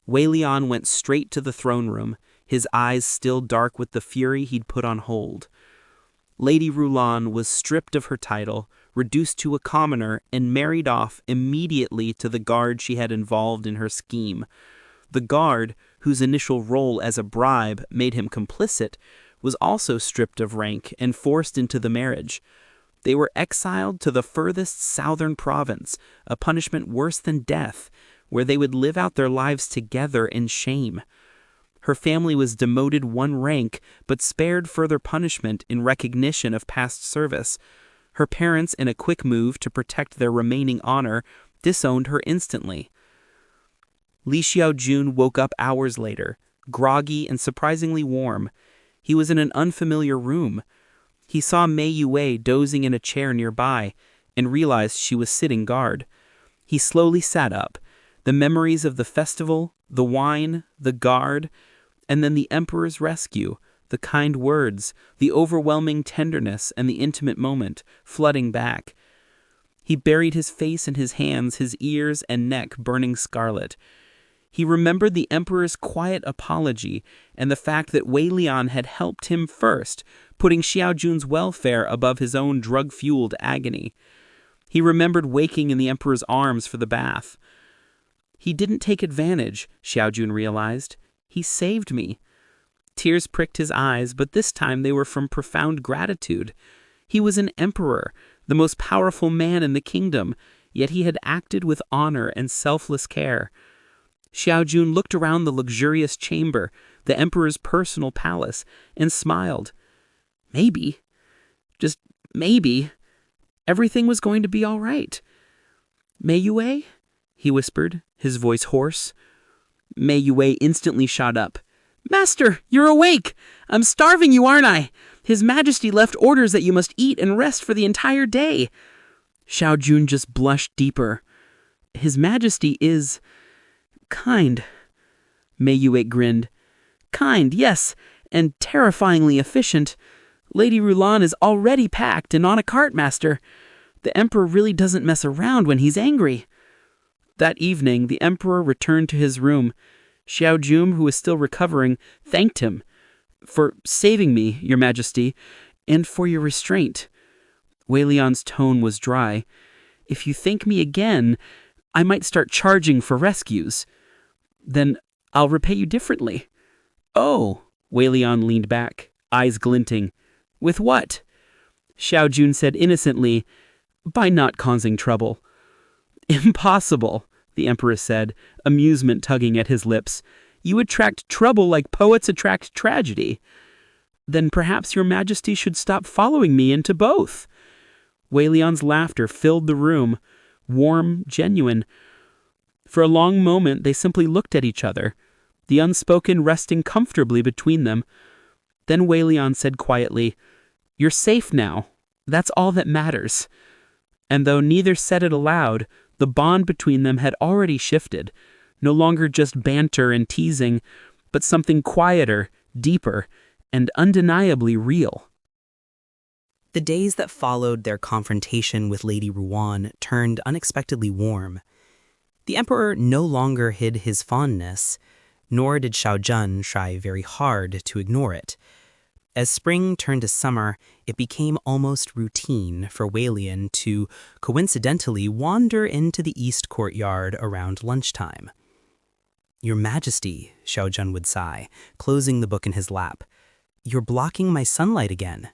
Speaker 1: Wei Lian went straight to the throne room, his eyes still dark with the fury he'd put on hold. Lady Rulan was stripped of her title, reduced to a commoner, and married off immediately to the guard she had involved in her scheme. The guard, whose initial role as a bribe made him complicit, was also stripped of rank and forced into the marriage. They were exiled to the furthest southern province, a punishment worse than death, where they would live out their lives together in shame. Her family was demoted one rank, but spared further punishment in recognition of past service. Her parents, in a quick move to protect their remaining honor, disowned her instantly. Li Xiaojun woke up hours later, groggy and surprisingly warm. He was in an unfamiliar room. He saw Mei Yue dozing in a chair nearby and realized she was sitting guard. He slowly sat up. The memories of the festival, the wine, the guard, and then the emperor's rescue, the kind words, the overwhelming tenderness, and the intimate moment flooding back. He buried his face in his hands, his ears and neck burning scarlet. He remembered the emperor's quiet apology and the fact that Wei Lian had helped him first, putting Xiaojun's welfare above his own drug-fueled agony. He remembered waking in the emperor's arms for the bath. He didn't take advantage, Xiaojun realized. He saved me. Tears pricked his eyes, but this time they were from profound gratitude. He was an emperor, the most powerful man in the kingdom, yet he had acted with honor and selfless care. Xiaojun looked around the luxurious chamber, the emperor's personal palace, and smiled. Maybe, just maybe, everything was going to be all right. Mei Yue? He whispered, his voice hoarse. Mei Yue instantly shot up. Master, you're awake! I'm starving you, aren't I? His Majesty left orders that you must eat and rest for the entire day. Xiaojun just blushed deeper. His Majesty is kind. Mei Yue grinned. Kind, yes, and terrifyingly efficient. Lady Rulan is already packed and on a cart, Master. The Emperor really doesn't mess around when he's angry. That evening, the Emperor returned to his room. Xiaojun, who was still recovering, thanked him. For saving me, Your Majesty, and for your restraint. Wei Lian's tone was dry. If you thank me again, I might start charging for rescues. Then I'll repay you differently.
Speaker 2: Oh, Wei Lian leaned back, eyes glinting. With what? Xiao Jun said innocently, by not causing trouble. Impossible, the Empress said, amusement tugging at his lips. You attract trouble like poets attract tragedy. Then perhaps your Majesty should stop following me into both. Wei Lian's laughter filled the room, warm, genuine. For a long moment they simply looked at each other, the unspoken resting comfortably between them. Then Wei Lian said quietly, "You're safe now. That's all that matters." And though neither said it aloud, the bond between them had already shifted, no longer just banter and teasing, but something quieter, deeper, and undeniably real.
Speaker 1: The days that followed their confrontation with Lady Ruan turned unexpectedly warm. The Emperor no longer hid his fondness, nor did Xiao Jun try very hard to ignore it. As spring turned to summer, it became almost routine for Wei Lian to coincidentally wander into the east courtyard around lunchtime. "Your Majesty," Xiao Jun would sigh, closing the book in his lap, "you're blocking my sunlight again."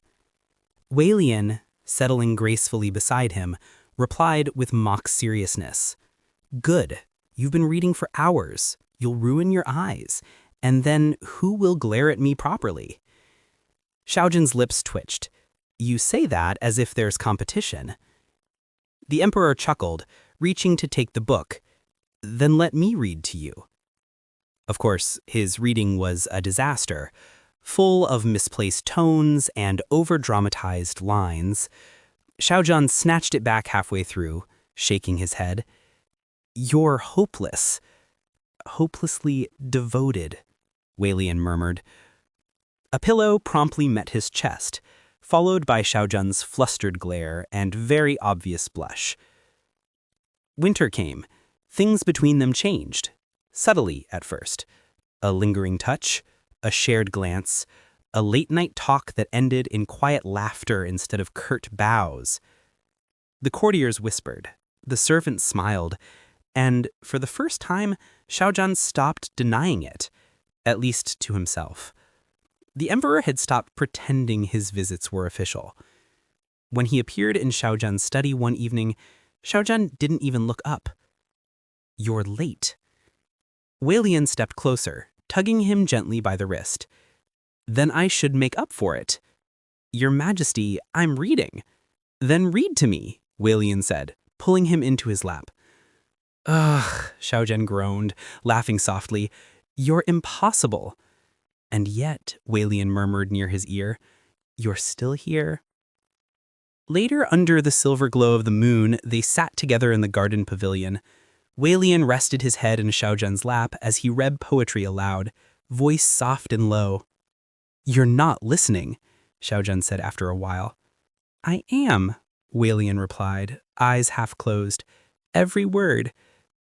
Speaker 1: Wei Lian, settling gracefully beside him, replied with mock seriousness, "Good. You've been reading for hours. You'll ruin your eyes. And then who will glare at me properly?" Xiao Jun's lips twitched. "You say that as if there's competition." The Emperor chuckled, reaching to take the book. "Then let me read to you." Of course, his reading was a disaster, full of misplaced tones and over-dramatized lines. Xiao Jun snatched it back halfway through, shaking his head. "You're hopeless. Hopelessly devoted," Wei Lian murmured. A pillow promptly met his chest, followed by Xiao Jun's flustered glare and very obvious blush. Winter came. Things between them changed. Subtly at first. A lingering touch, a shared glance, a late-night talk that ended in quiet laughter instead of curt bows. The courtiers whispered, the servants smiled, and for the first time, Xiao Jun stopped denying it, at least to himself. The Emperor had stopped pretending his visits were official. When he appeared in Xiao Jun's study one evening, Xiao Jun didn't even look up. "You're late." Wei Lian stepped closer, tugging him gently by the wrist. "Then I should make up for it." "Your Majesty, I'm reading." "Then read to me," Wei Lian said, pulling him into his lap. "Ugh," Xiao Jun groaned, laughing softly. "You're impossible." "And yet," Wei Lian murmured near his ear, "you're still here." Later, under the silver glow of the moon, they sat together in the garden pavilion. Wei Lian rested his head in Xiao Jun's lap as he read poetry aloud, voice soft and low. "You're not listening," Xiao Jun said after a while. "I am," Wei Lian replied, eyes half closed. "Every word,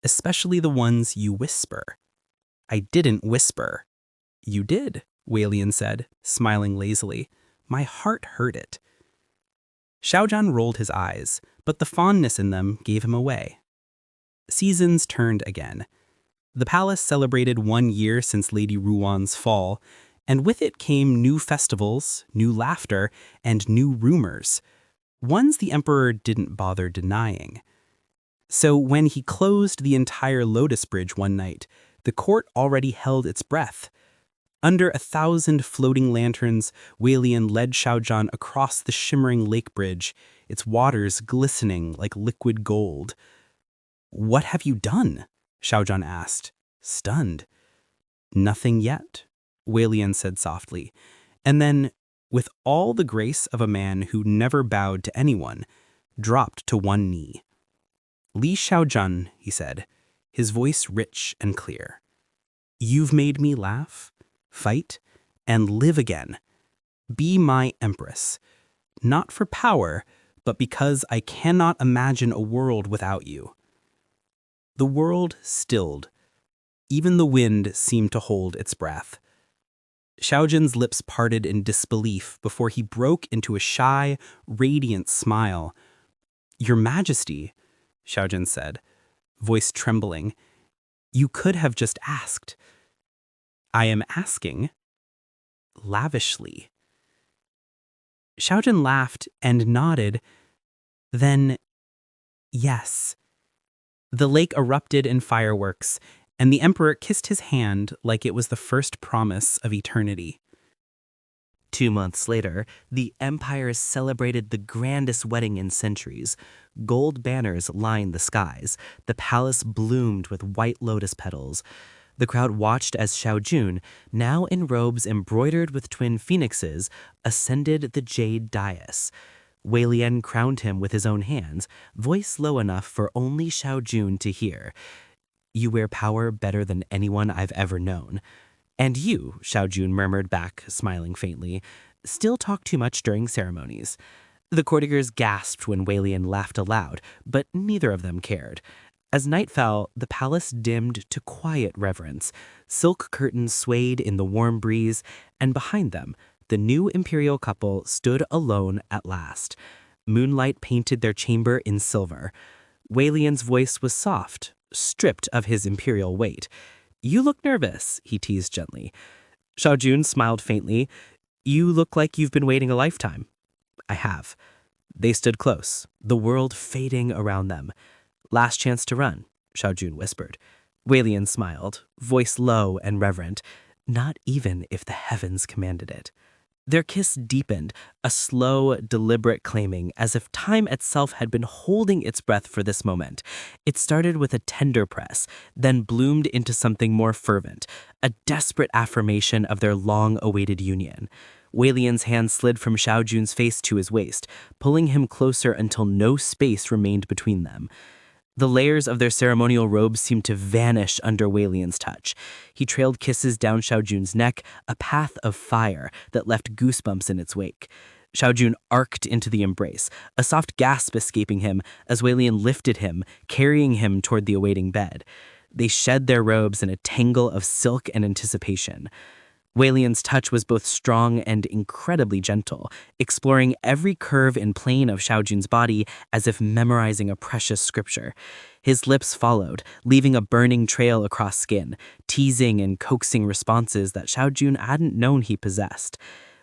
Speaker 1: especially the ones you whisper." "I didn't whisper." "You did," Wei Lian said, smiling lazily. "My heart heard it." Xiao Jun rolled his eyes, but the fondness in them gave him away. Seasons turned again. The palace celebrated 1 year since Lady Ruan's fall, and with it came new festivals, new laughter, and new rumors, ones the Emperor didn't bother denying. So when he closed the entire Lotus Bridge one night, the court already held its breath. Under 1,000 floating lanterns, Wei Lian led Xiao Jun across the shimmering lake bridge, its waters glistening like liquid gold. "What have you done?" Xiao Jun asked, stunned. "Nothing yet," Wei Lian said softly, and then, with all the grace of a man who never bowed to anyone, dropped to one knee. "Li Xiao Jun," he said, his voice rich and clear. "You've made me laugh, fight, and live again. Be my Empress, not for power, but because I cannot imagine a world without you." The world stilled. Even the wind seemed to hold its breath. Xiao Jun's lips parted in disbelief before he broke into a shy, radiant smile. "Your Majesty," Xiao Jun said, voice trembling, "you could have just asked."
Speaker 2: I am asking lavishly. Xiaojun laughed and nodded. Then, yes. The lake erupted in fireworks, and the emperor kissed his hand like it was the first promise of eternity.
Speaker 1: 2 months later, the empire celebrated the grandest wedding in centuries. Gold banners lined the skies. The palace bloomed with white lotus petals. The crowd watched as Xiaojun, now in robes embroidered with twin phoenixes, ascended the jade dais. Wei Lian crowned him with his own hands, voice low enough for only Xiaojun to hear. "You wear power better than anyone I've ever known." "And you," Xiaojun murmured back, smiling faintly, "still talk too much during ceremonies." The courtiers gasped when Wei Lian laughed aloud, but neither of them cared. As night fell, the palace dimmed to quiet reverence. Silk curtains swayed in the warm breeze, and behind them, the new imperial couple stood alone at last. Moonlight painted their chamber in silver. Wei Lian's voice was soft, stripped of his imperial weight. "You look nervous," he teased gently. Xiaojun smiled faintly. "You look like you've been waiting a lifetime." "I have." They stood close, the world fading around them. "Last chance to run," Xiaojun whispered. Wei Lian smiled, voice low and reverent. "Not even if the heavens commanded it." Their kiss deepened, a slow, deliberate claiming, as if time itself had been holding its breath for this moment. It started with a tender press, then bloomed into something more fervent, a desperate affirmation of their long-awaited union. Wei Lian's hand slid from Xiaojun's face to his waist, pulling him closer until no space remained between them. The layers of their ceremonial robes seemed to vanish under Wei Lian's touch. He trailed kisses down Xiaojun's neck, a path of fire that left goosebumps in its wake. Xiaojun arced into the embrace, a soft gasp escaping him as Wei Lian lifted him, carrying him toward the awaiting bed. They shed their robes in a tangle of silk and anticipation. Wei Lian's touch was both strong and incredibly gentle, exploring every curve and plane of Xiaojun's body as if memorizing a precious scripture. His lips followed, leaving a burning trail across skin, teasing and coaxing responses that Xiaojun hadn't known he possessed.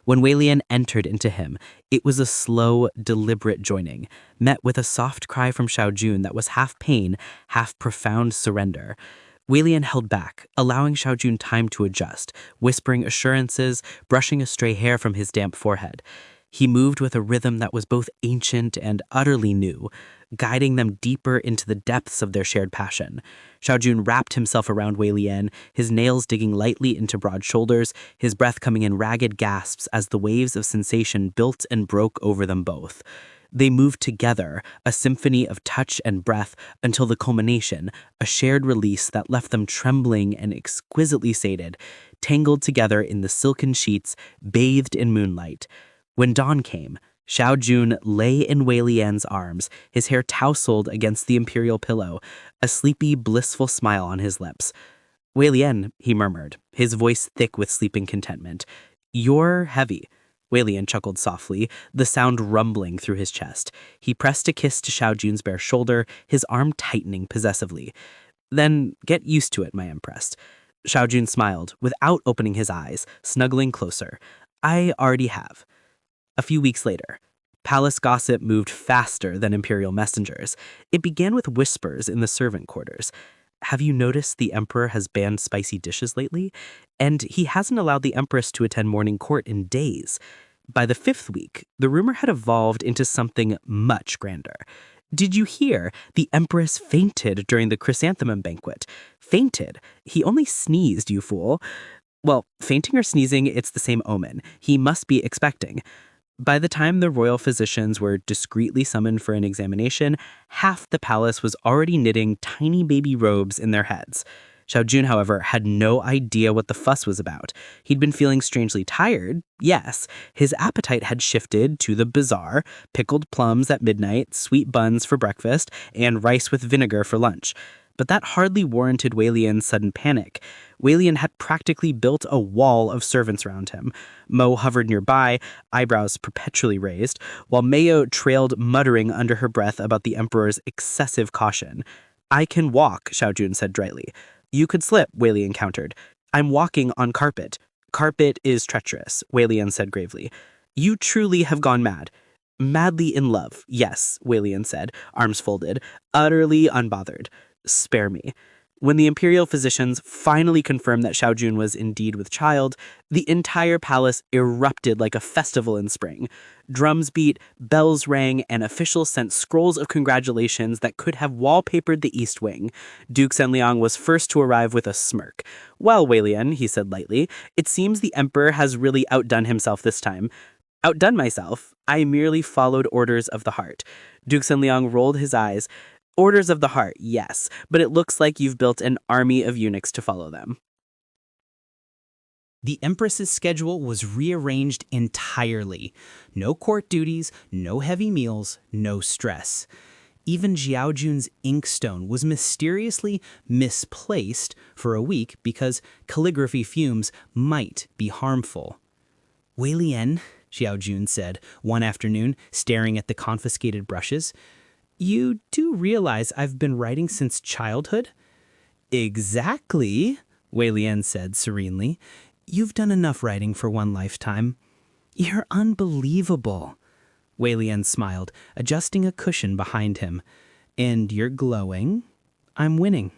Speaker 1: When Wei Lian entered into him, it was a slow, deliberate joining, met with a soft cry from Xiaojun that was half pain, half profound surrender. Wei Lian held back, allowing Xiaojun time to adjust, whispering assurances, brushing a stray hair from his damp forehead. He moved with a rhythm that was both ancient and utterly new, guiding them deeper into the depths of their shared passion. Xiaojun wrapped himself around Wei Lian, his nails digging lightly into broad shoulders, his breath coming in ragged gasps as the waves of sensation built and broke over them both. They moved together, a symphony of touch and breath, until the culmination, a shared release that left them trembling and exquisitely sated, tangled together in the silken sheets, bathed in moonlight. When dawn came, Xiaojun lay in Wei Lian's arms, his hair tousled against the imperial pillow, a sleepy, blissful smile on his lips. "Wei Lian," he murmured, his voice thick with sleeping contentment. "You're heavy." Wei Lian chuckled softly, the sound rumbling through his chest. He pressed a kiss to Xiaojun's bare shoulder, his arm tightening possessively. "Then get used to it, my Empress." Xiaojun smiled, without opening his eyes, snuggling closer. "I already have." A few weeks later, palace gossip moved faster than imperial messengers. It began with whispers in the servant quarters. "Have you noticed the emperor has banned spicy dishes lately? And he hasn't allowed the empress to attend morning court in days." By the 5th week, the rumor had evolved into something much grander. "Did you hear? The empress fainted during the chrysanthemum banquet." "Fainted? He only sneezed, you fool." "Well, fainting or sneezing, it's the same omen. He must be expecting." By the time the royal physicians were discreetly summoned for an examination, half the palace was already knitting tiny baby robes in their heads. Xiaojun, however, had no idea what the fuss was about. He'd been feeling strangely tired, yes. His appetite had shifted to the bizarre: pickled plums at midnight, sweet buns for breakfast, and rice with vinegar for lunch. But that hardly warranted Wei Lian's sudden panic. Wei Lian had practically built a wall of servants around him. Mo hovered nearby, eyebrows perpetually raised, while Mayo trailed muttering under her breath about the emperor's excessive caution. "I can walk," Xiaojun said dryly. "You could slip," Wei Lian countered.
Speaker 3: I'm walking on carpet. Carpet is treacherous, Wei Lian said gravely. You truly have gone mad. Madly in love, yes, Wei Lian said, arms folded, utterly unbothered. Spare me. When the imperial physicians finally confirmed that Xiaojun was indeed with child, the entire palace erupted like a festival in spring. Drums beat, bells rang, and officials sent scrolls of congratulations that could have wallpapered the East Wing. Duke Senliang was first to arrive with a smirk. Well, Wei Lian, he said lightly, it seems the emperor has really outdone himself this time. Outdone myself? I merely followed orders of the heart. Duke Senliang rolled his eyes. Orders of the heart, yes, but it looks like you've built an army of eunuchs to follow them.
Speaker 1: The Empress's schedule was rearranged entirely. No court duties, no heavy meals, no stress. Even Xiaojun's inkstone was mysteriously misplaced for a week because calligraphy fumes might be harmful. Wei Lian, Xiaojun said one afternoon, staring at the confiscated brushes, you do realize I've been writing since childhood? Exactly, Wei Lian said serenely. You've done enough writing for one lifetime. You're unbelievable. Wei Lian smiled, adjusting a cushion behind him. And you're glowing. I'm winning.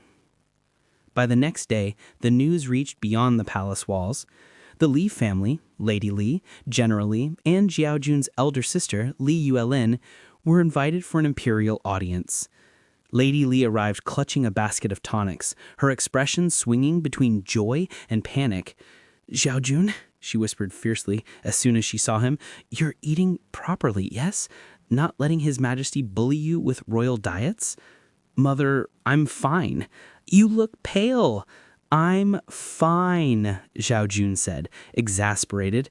Speaker 1: By the next day, the news reached beyond the palace walls. The Li family, Lady Li, General Li, and Xiaojun's elder sister, Li Yuelin, were invited for an imperial audience. Lady Li arrived clutching a basket of tonics, her expression swinging between joy and panic. Xiaojun, she whispered fiercely as soon as she saw him, you're eating properly, yes? Not letting His Majesty bully you with royal diets? Mother, I'm fine. You look pale. I'm fine, Xiaojun said, exasperated.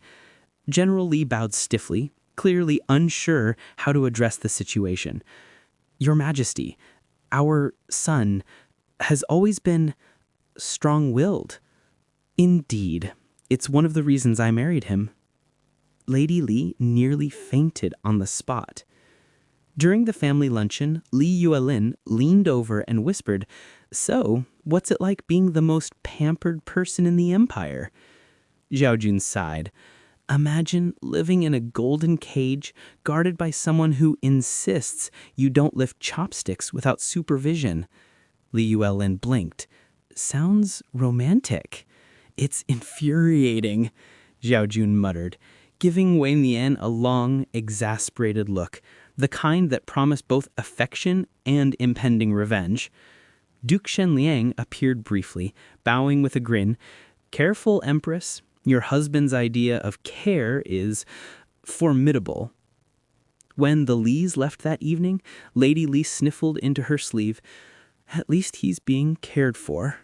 Speaker 1: General Li bowed stiffly, clearly unsure how to address the situation. Your Majesty, our son has always been strong-willed. Indeed, it's one of the reasons I married him. Lady Li nearly fainted on the spot. During the family luncheon, Li Yuelin leaned over and whispered, So, what's it like being the most pampered person in the empire? Xiaojun sighed. Imagine living in a golden cage guarded by someone who insists you don't lift chopsticks without supervision. Li Yuelin blinked. Sounds romantic. It's infuriating, Xiaojun muttered, giving Wei Lian a long, exasperated look, the kind that promised both affection and impending revenge. Duke Shenliang appeared briefly, bowing with a grin. Careful, Empress. Your husband's idea of care is formidable. When the Lis left that evening, Lady Li sniffled into her sleeve. At least he's being cared for.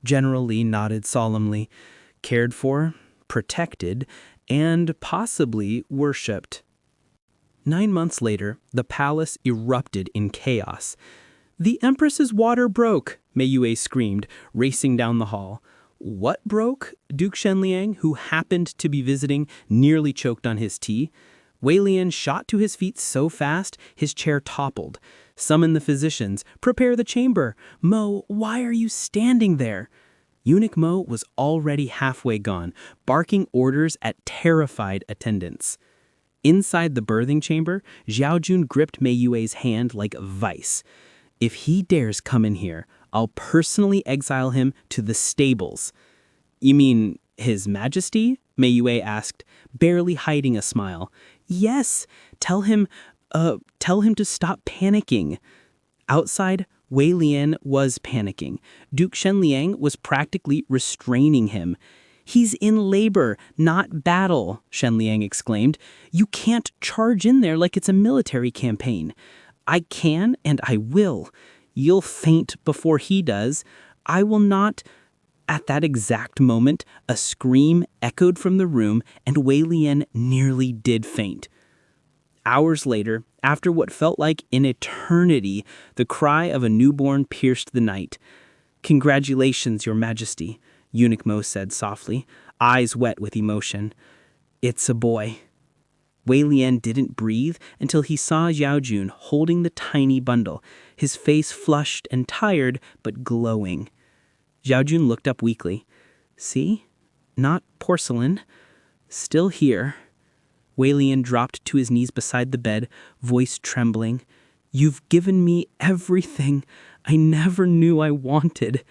Speaker 1: General Li nodded solemnly. Cared for, protected, and possibly worshipped. 9 months later, the palace erupted in chaos. The Empress's water broke, Mei Yue screamed, racing down the hall. What broke? Duke Shenliang, who happened to be visiting, nearly choked on his tea. Wei Lian shot to his feet so fast, his chair toppled. Summon the physicians. Prepare the chamber. Mo, why are you standing there? Eunuch Mo was already halfway gone, barking orders at terrified attendants. Inside the birthing chamber, Xiaojun gripped Mei Yue's hand like a vice. If he dares come in here, I'll personally exile him to the stables. You mean His Majesty? Mei Yue asked, barely hiding a smile. Yes, tell him to stop panicking. Outside, Wei Lian was panicking. Duke Shenliang was practically restraining him. He's in labor, not battle, Shenliang exclaimed. You can't charge in there like it's a military campaign. I can and I will. You'll faint before he does. I will not. At that exact moment, a scream echoed from the room and Wei Lian nearly did faint. Hours later, after what felt like an eternity, the cry of a newborn pierced the night. Congratulations, Your Majesty, Eunuch Mo said softly, eyes wet with emotion. It's a boy. Wei Lian didn't breathe until he saw Xiaojun holding the tiny bundle, his face flushed and tired but glowing. Xiaojun looked up weakly.
Speaker 3: See? Not porcelain. Still here. Wei Lian dropped to his knees beside the bed, voice trembling. You've given me everything I never knew I wanted.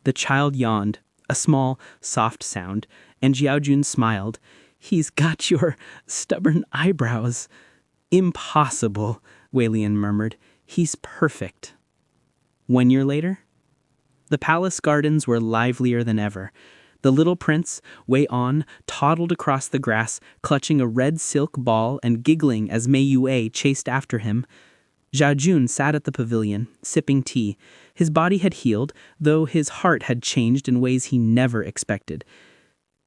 Speaker 3: The child yawned, a small, soft sound, and Xiaojun smiled. He's got your stubborn eyebrows. Impossible, Wei Lian murmured. He's perfect. 1 year later, the palace gardens were livelier than ever. The little prince, Wei On, toddled across the grass, clutching a red silk ball and giggling as Mei Yue chased after him. Xiaojun sat at the pavilion, sipping tea. His body had healed, though his heart had changed in ways he never expected.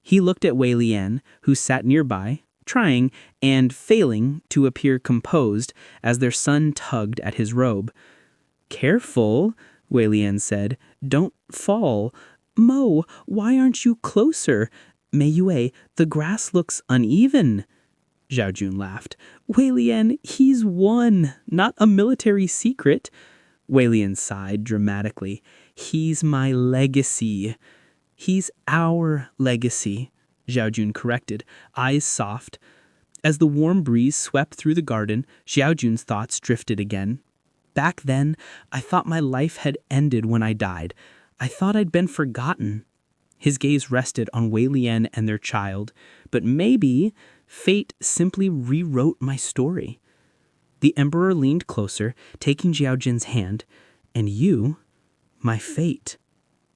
Speaker 3: He looked at Wei Lian, who sat nearby, trying and failing to appear composed as their son tugged at his robe. Careful, Wei Lian said. Don't fall. Mo, why aren't you closer? Mei Yue, the grass looks uneven. Xiaojun laughed. Wei Lian, he's won, not a military secret. Wei Lian sighed dramatically. He's my legacy. He's our legacy, Xiaojun corrected, eyes soft. As the warm breeze swept through the garden, Xiaojun's thoughts drifted again. Back then, I thought my life had ended when I died. I thought I'd been forgotten. His gaze rested on Wei Lian and their child, but maybe fate simply rewrote my story. The emperor leaned closer, taking Xiaojun's hand, and you, my fate.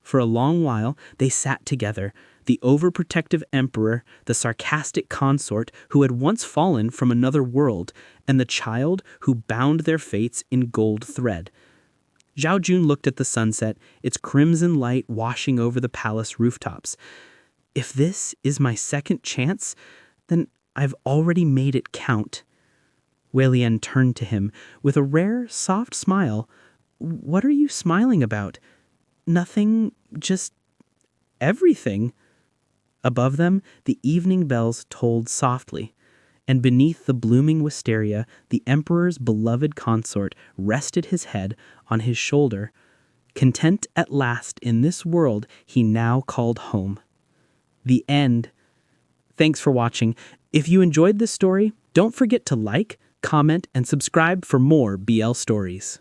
Speaker 3: For a long while, they sat together, the overprotective emperor, the sarcastic consort who had once fallen from another world, and the child who bound their fates in gold thread. Xiaojun looked at the sunset, its crimson light washing over the palace rooftops. If this is my second chance, then I've already made it count. Wei Lian turned to him with a rare, soft smile. What are you smiling about? Nothing, just everything. Above them, the evening bells tolled softly, and beneath the blooming wisteria, the emperor's beloved consort rested his head on his shoulder, content at last in this world he now called home. The end. Thanks for watching. If you enjoyed this story, don't forget to like, comment, and subscribe for more BL stories.